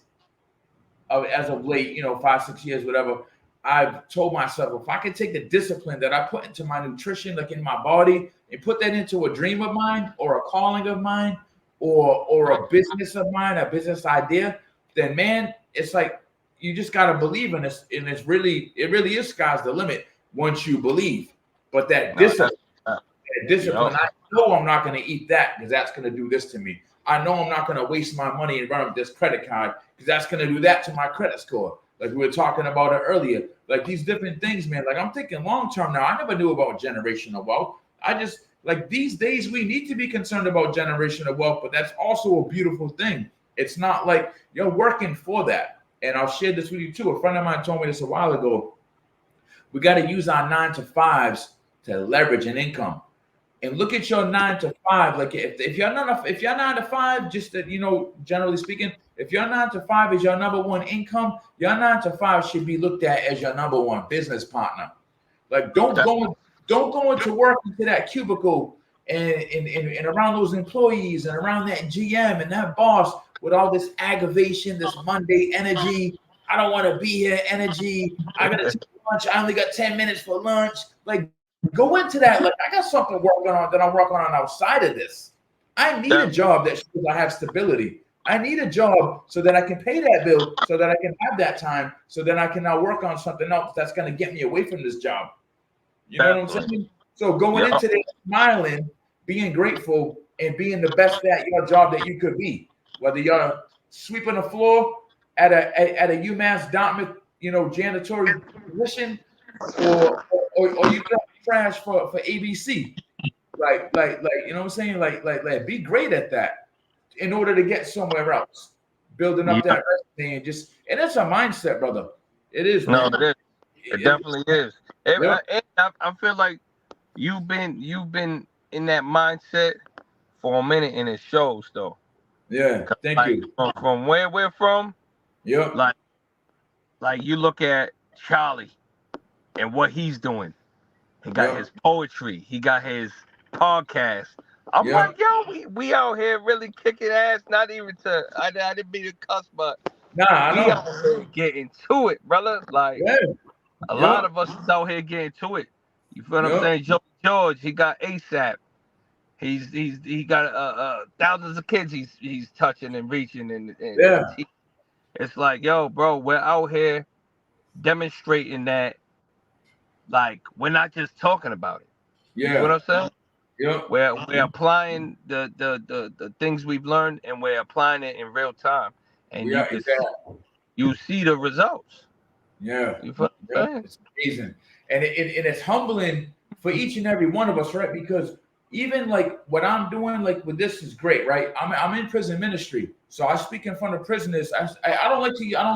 as of late, 5, 6 years, whatever, I've told myself if I could take the discipline that I put into my nutrition, like in my body, and put that into a dream of mine or a calling of mine or a business of mine, a business idea, then man, it's like you just gotta believe in this, and it really is sky's the limit once you believe. But that no, discipline, yo, I know I'm not going to eat that because that's going to do this to me. I know I'm not going to waste my money and run up this credit card because that's going to do that to my credit score. Like we were talking about it earlier. Like these different things, man. Like I'm thinking long term now. I never knew about generational wealth. I just like these days we need to be concerned about generational wealth, but that's also a beautiful thing. It's not like you're working for that. And I'll share this with you too. A friend of mine told me this a while ago. We got to use our 9 to 5s to leverage an income. And look at your 9 to 5. Like if you're not if you're 9 to 5, just that generally speaking, if your 9 to 5 is your number one income, your 9 to 5 should be looked at as your number one business partner. Like don't go into work into that cubicle and around those employees and around that GM and that boss with all this aggravation, this Monday energy. I don't want to be here energy. I gotta take lunch. I only got 10 minutes for lunch. Like go into that. Like I got something working on that I'm working on outside of this. I need a job that shows I have stability. I need a job so that I can pay that bill, so that I can have that time, so that I can now work on something else that's going to get me away from this job. You know what I'm saying? So going into this, smiling, being grateful, and being the best at your job that you could be, whether you're sweeping the floor at a UMass Dartmouth, janitorial position, or you got trash for ABC. Like you know what I'm saying? Like be great at that in order to get somewhere else. Building up that saying? Just, and it's a mindset, brother. It is, No, man. it is. It definitely is. Yeah. I feel like you've been in that mindset for a minute, and it shows though. Yeah. Thank Like you. from where we're from, Yeah. like you look at Charlie and what he's doing. He got his poetry. He got his podcast. I'm like, yo, we out here really kicking ass. Not even to, I didn't mean to cuss, but Nah, I we know. out here getting to it, brother. Like a lot of us is out here getting to it. You feel what I'm saying? Joe George, he got ASAP. He got thousands of kids he's touching and reaching and it's like, yo, bro, we're out here demonstrating that, like, we're not just talking about it. You know what I'm saying? Yeah. We're applying the things we've learned, and we're applying it in real time, and you see the results. Yeah. You feel what I'm saying? It's amazing, and it's humbling for each and every one of us, right? Because even like what I'm doing, like with this is great, right? I'm in prison ministry, so I speak in front of prisoners. I don't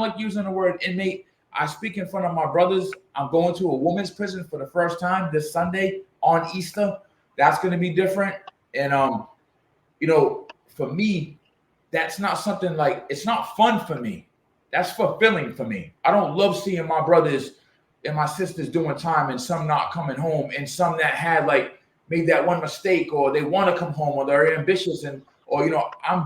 like using the word inmate. I speak in front of my brothers. I'm going to a women's prison for the first time this Sunday on Easter. That's going to be different, and for me, that's not something like, it's not fun for me. That's fulfilling for me. I don't love seeing my brothers and my sisters doing time and some not coming home, and some that had like made that one mistake, or they want to come home, or they're ambitious, I'm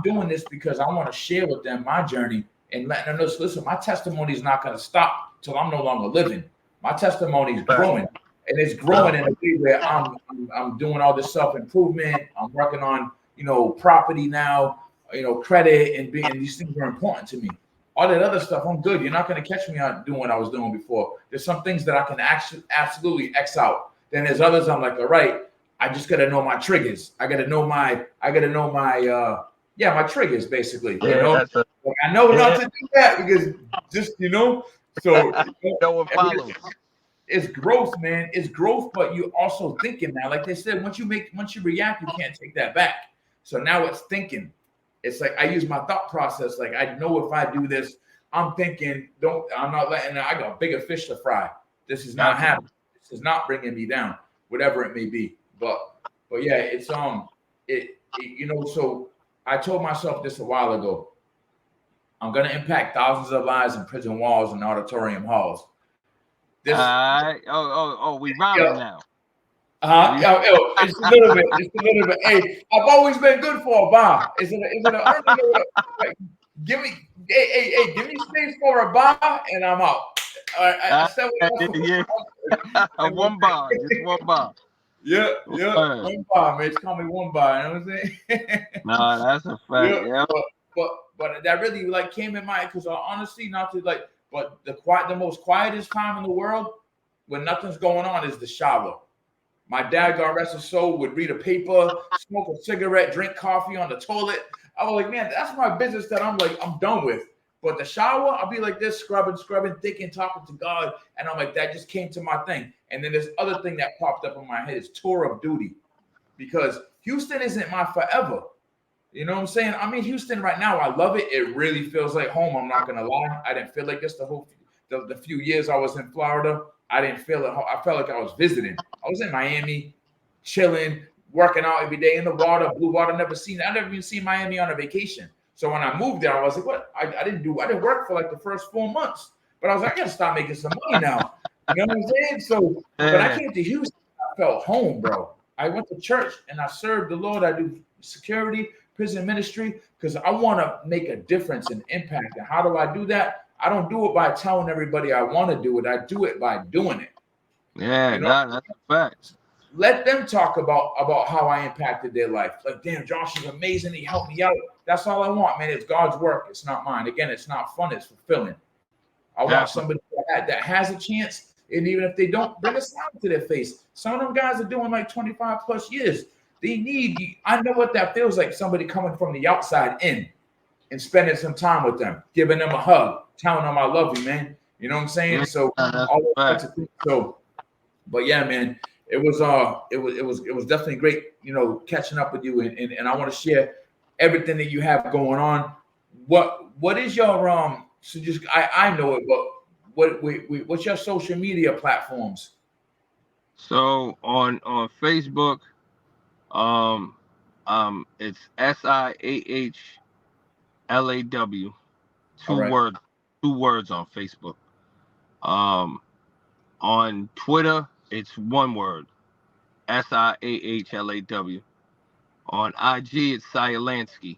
doing this because I want to share with them my journey and letting them know, listen, my testimony is not going to stop till I'm no longer living. My testimony is growing, and it's growing in a way where I'm doing all this self-improvement. I'm working on, property now, credit, and these things are important to me. All that other stuff, I'm good. You're not going to catch me out doing what I was doing before. There's some things that I can actually absolutely X out. Then there's others I'm like, all right, I just got to know my triggers. I got to know my triggers, basically. Yeah, I know not to do that because just, so it's growth, man. It's growth, but you're also thinking now. Like they said, once you react, you can't take that back. So now it's thinking. It's like I use my thought process. Like I know if I do this, I'm thinking, I'm not letting, I got bigger fish to fry. This is not happening. This is not bringing me down, whatever it may be. But yeah, it's so I told myself this a while ago. I'm gonna impact thousands of lives in prison walls and auditorium halls. We rhyming now. It's a little bit. Hey, I've always been good for a bar. Give me space for a bar, and I'm out. All right, I said one bar, just one bar. Yeah, one bar, man. It's called me one bar. You know what I'm saying? No, that's a fact. Yeah. But that really like came in mind because honestly, not to like, but the most quietest time in the world when nothing's going on is the shower. My dad, God rest his soul, would read a paper, smoke a cigarette, drink coffee on the toilet. I was like, man, that's my business that I'm done with. But the shower, I'll be like this, scrubbing, thinking, talking to God. And I'm like, that just came to my thing. And then this other thing that popped up in my head is tour of duty. Because Houston isn't my forever. You know what I'm saying? I mean, Houston right now, I love it. It really feels like home. I'm not going to lie. I didn't feel like this the few years I was in Florida. I didn't feel it. I felt like I was visiting. I was in Miami, chilling, working out every day in the water, blue water. I never even seen Miami on a vacation. So when I moved there, I was like, what? I didn't work for like the first 4 months. But I was like, I got to start making some money now. You know what I'm saying? So when I came to Houston, I felt home, bro. I went to church and I served the Lord. I do security, prison ministry, because I want to make a difference and impact. And how do I do that? I don't do it by telling everybody I want to do it. I do it by doing it. Yeah, that's a fact. Let them talk about how I impacted their life. Like, damn, Josh is amazing. He helped me out. That's all I want, man. It's God's work. It's not mine. Again, it's not fun. It's fulfilling. I want somebody that has a chance, and even if they don't, bring a smile to their face. Some of them guys are doing like 25 plus years. I know what that feels like, somebody coming from the outside in and spending some time with them, giving them a hug, telling them I love you, man. You know what I'm saying? So all those types of things. So, but yeah, man, it was definitely great, catching up with you, and I want to share everything that you have going on. What is your So just I know it, but what's your social media platforms? So on Facebook, it's Siahlaw, All right. two words on Facebook. On Twitter, it's one word, Siahlaw. On IG, it's Sialansky,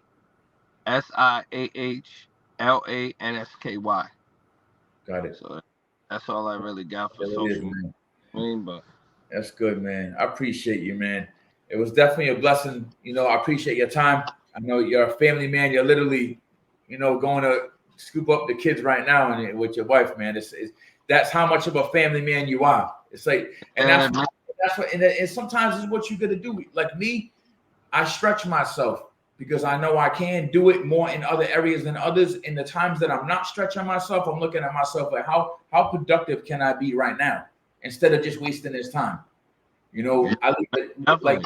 Siahlansky. Got it. So that's all I really got for There it is, social man. media. But That's good, man. I appreciate you, man. It was definitely a blessing. I appreciate your time. I know you're a family man. You're literally, going to scoop up the kids right now and with your wife, man. That's how much of a family man you are. It's like, and that's what, and sometimes it's what you got to do. Like me, I stretch myself because I know I can do it more in other areas than others. In the times that I'm not stretching myself, I'm looking at myself like how productive can I be right now instead of just wasting this time. I leave it like,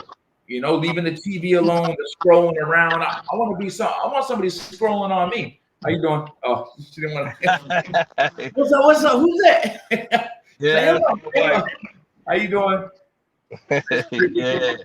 leaving the TV alone, the scrolling around. I want to be I want somebody scrolling on me. How you doing? Oh, she didn't want to. What's up? Who's that? Yeah. Hey, how you doing? Yeah.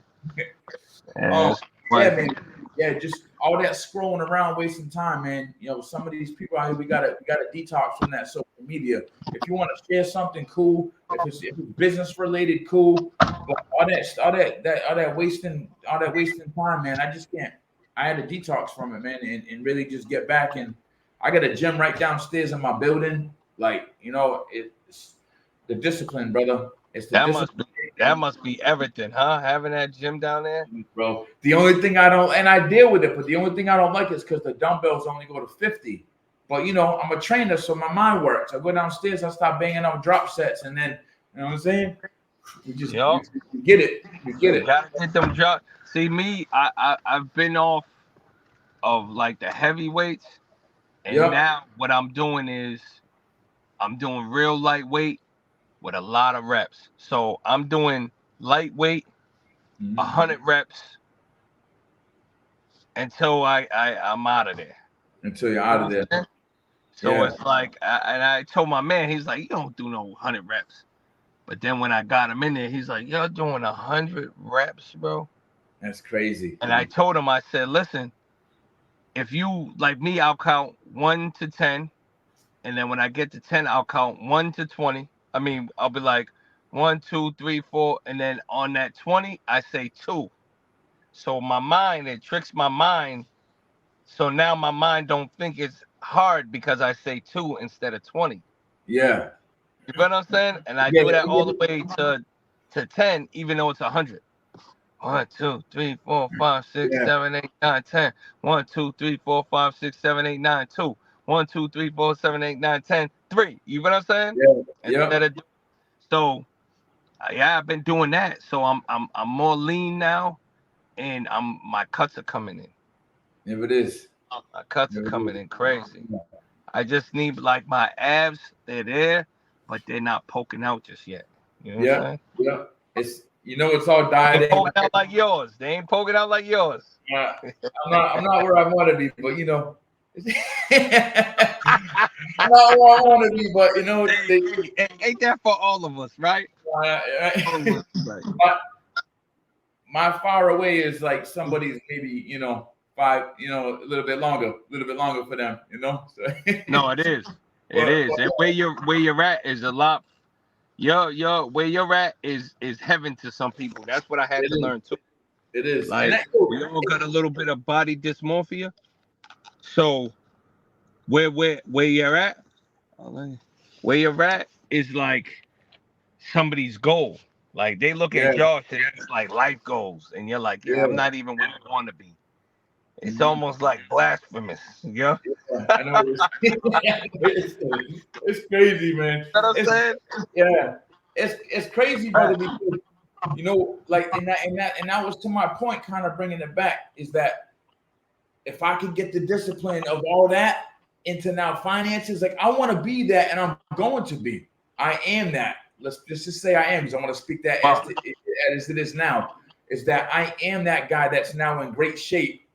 Yeah, man. Yeah, just all that scrolling around, wasting time, man. Some of these people out here, we gotta detox from that social media. If you want to share something cool, if it's business related, cool. But all that wasting time, man. I just can't. I had to detox from it, man, and really just get back. And I got a gym right downstairs in my building. Like, it's the discipline, brother. It's the discipline. That must be everything, huh? Having that gym down there, bro. The only thing I don't, and I deal with it, but the only thing I don't like is because the dumbbells only go to 50. But I'm a trainer, so my mind works. I go downstairs, I start banging out drop sets, and then you know what I'm saying? We just we get it. We get it. Gotta get them drop. See me, I've been off of like the heavyweights, and now what I'm doing is I'm doing real lightweight with a lot of reps. So I'm doing lightweight, 100 reps until I'm out of there. Until you're out of there. So it's like, and I told my man, he's like, you don't do no 100 reps. But then when I got him in there, he's like, you're doing 100 reps, bro. That's crazy. And I told him, I said, listen, if you like me, I'll count 1 to 10. And then when I get to 10, I'll count 1 to 20. I mean, I'll be like 1, 2, 3, 4. And then on that 20, I say 2. So my mind, it tricks my mind. So now my mind don't think it's hard because I say 2 instead of 20. Yeah. You know what I'm saying? And I do that all the way to 10, even though it's 100. 1, 2, 3, 4, 5, 6, 7, 8, 9, 10. 1, 2, 3, 4, 5, 6, 7, 8, 9, 2. 1, 2, 3, 4, 7, 8, 9, 10, 3. You know what I'm saying? Yeah. So I've been doing that. So I'm more lean now, and my cuts are coming in. If it is. My cuts are coming in crazy. I just need like my abs, they're there, but they're not poking out just yet. You know what I'm saying? Yeah. It's all dieting. Poking out like yours. They ain't poking out like yours. I'm not where I want to be, but I'm not where I want to be, but ain't that for all of us, right? My far away is like somebody's maybe 5, a little bit longer for them, So, no, it is. It is. And where you're at is a lot. Where you're at is heaven to some people. That's what I had to learn too. It is. Like we all got a little bit of body dysmorphia. So where you're at is like somebody's goal. Like they look at Josh and it's like life goals, and you're like, I'm not even where I want to be. It's almost like blasphemous, I know. It's crazy, man. You know what I'm saying? Yeah, it's crazy, brother. Because and that was to my point, kind of bringing it back, is that if I could get the discipline of all that into now finances, like I want to be that, and I'm going to be. I am that. Let's just say I am, because I want to speak that as it is now. Is that I am that guy that's now in great shape.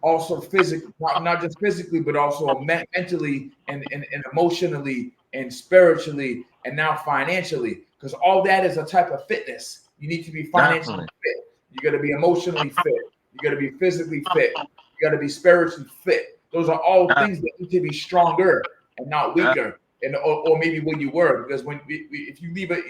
also physically, not just physically, but also mentally and emotionally and spiritually and now financially, because all that is a type of fitness. You need to be financially fit. You got to be emotionally fit. You got to be physically fit. You got to be spiritually fit. Those are all things that need to be stronger and not weaker. And or maybe when you were, because if you leave it,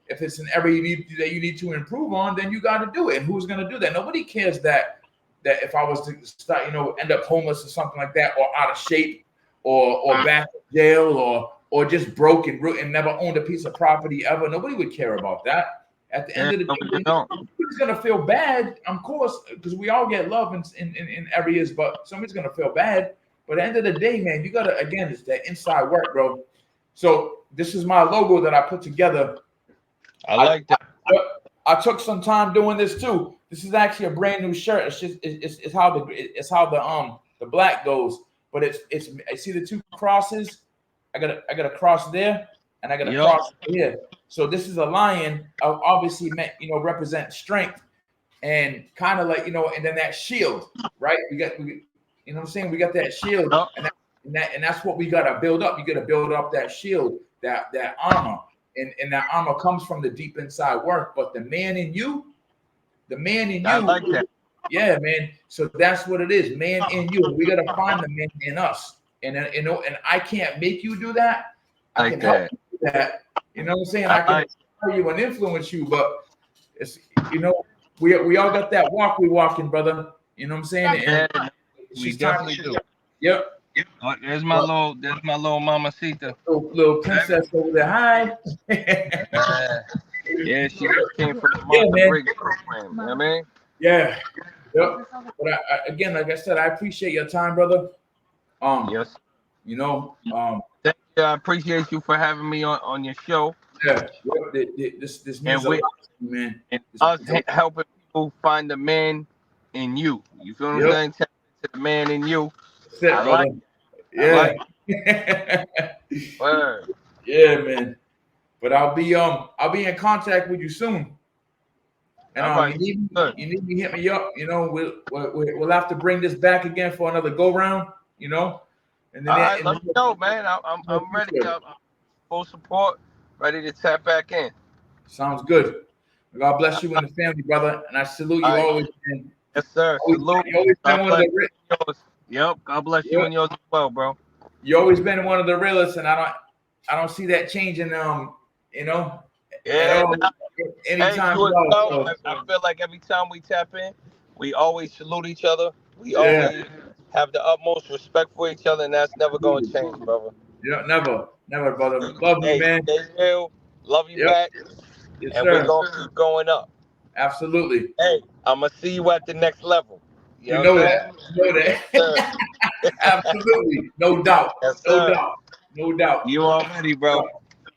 if it's an area that you need to improve on, then you got to do it. And who's going to do that? Nobody cares that if I was to start, end up homeless or something like that, or out of shape, or back in jail, or just broke and never owned a piece of property ever. Nobody would care about that. At the end of the day, somebody's gonna feel bad, of course, because we all get love in areas, but somebody's gonna feel bad. But at the end of the day, man, you gotta, again, it's that inside work, bro. So this is my logo that I put together. I like that. I took some time doing this too. This is actually a brand new shirt. It's just it's how the black goes, but it's I see the two crosses. I got a cross there, and I got a cross here. So this is a lion, obviously meant represent strength, and kind of like and then that shield, right? We what I'm saying? We got that shield, and that's what we gotta build up. You gotta build up that shield, that armor, and that armor comes from the deep inside work. But the man in you, I like that. Yeah, man. So that's what it is, man in you. We gotta find the man in us. And I can't make you do that. I can help you do that. You know what I'm saying? I can tell you and influence you, but it's we all got that walk we walking, brother. You know what I'm saying? And we definitely do. Yep. Oh, there's my little mamacita. Little princess over there. Hi. Yeah, she came from the Monster Briggs program. You know what I mean? Yeah. Yep. But again, like I said, I appreciate your time, brother. Yes. Thank you. I appreciate you for having me on your show. Yeah. This means a lot, man. And us helping people find the man in you. You feel what I'm saying? Tap into the man in you. That's it, brother. Yeah. Word. Yeah, man. But I'll be in contact with you soon. And you need to hit me up. We'll have to bring this back again for another go round. And then let me know, man. I'm ready. I'm full support. Ready to tap back in. Sounds good. God bless you and the family, brother. And I salute you always, man. Yes, sir. Salute. You always been one of the Yep. God bless you and yours as well, bro. You always been one of the realest, and I don't see that changing. Yeah. Anytime. I feel like every time we tap in, we always salute each other. We always have the utmost respect for each other, and that's never going to change, brother. Yeah, never, brother. Love you, man. Stay real. Love you back. Yes, and sir. We're going to keep going up. Absolutely. Hey, I'm going to see you at the next level. You know that. Absolutely. No doubt. Yes, no doubt. You already, bro.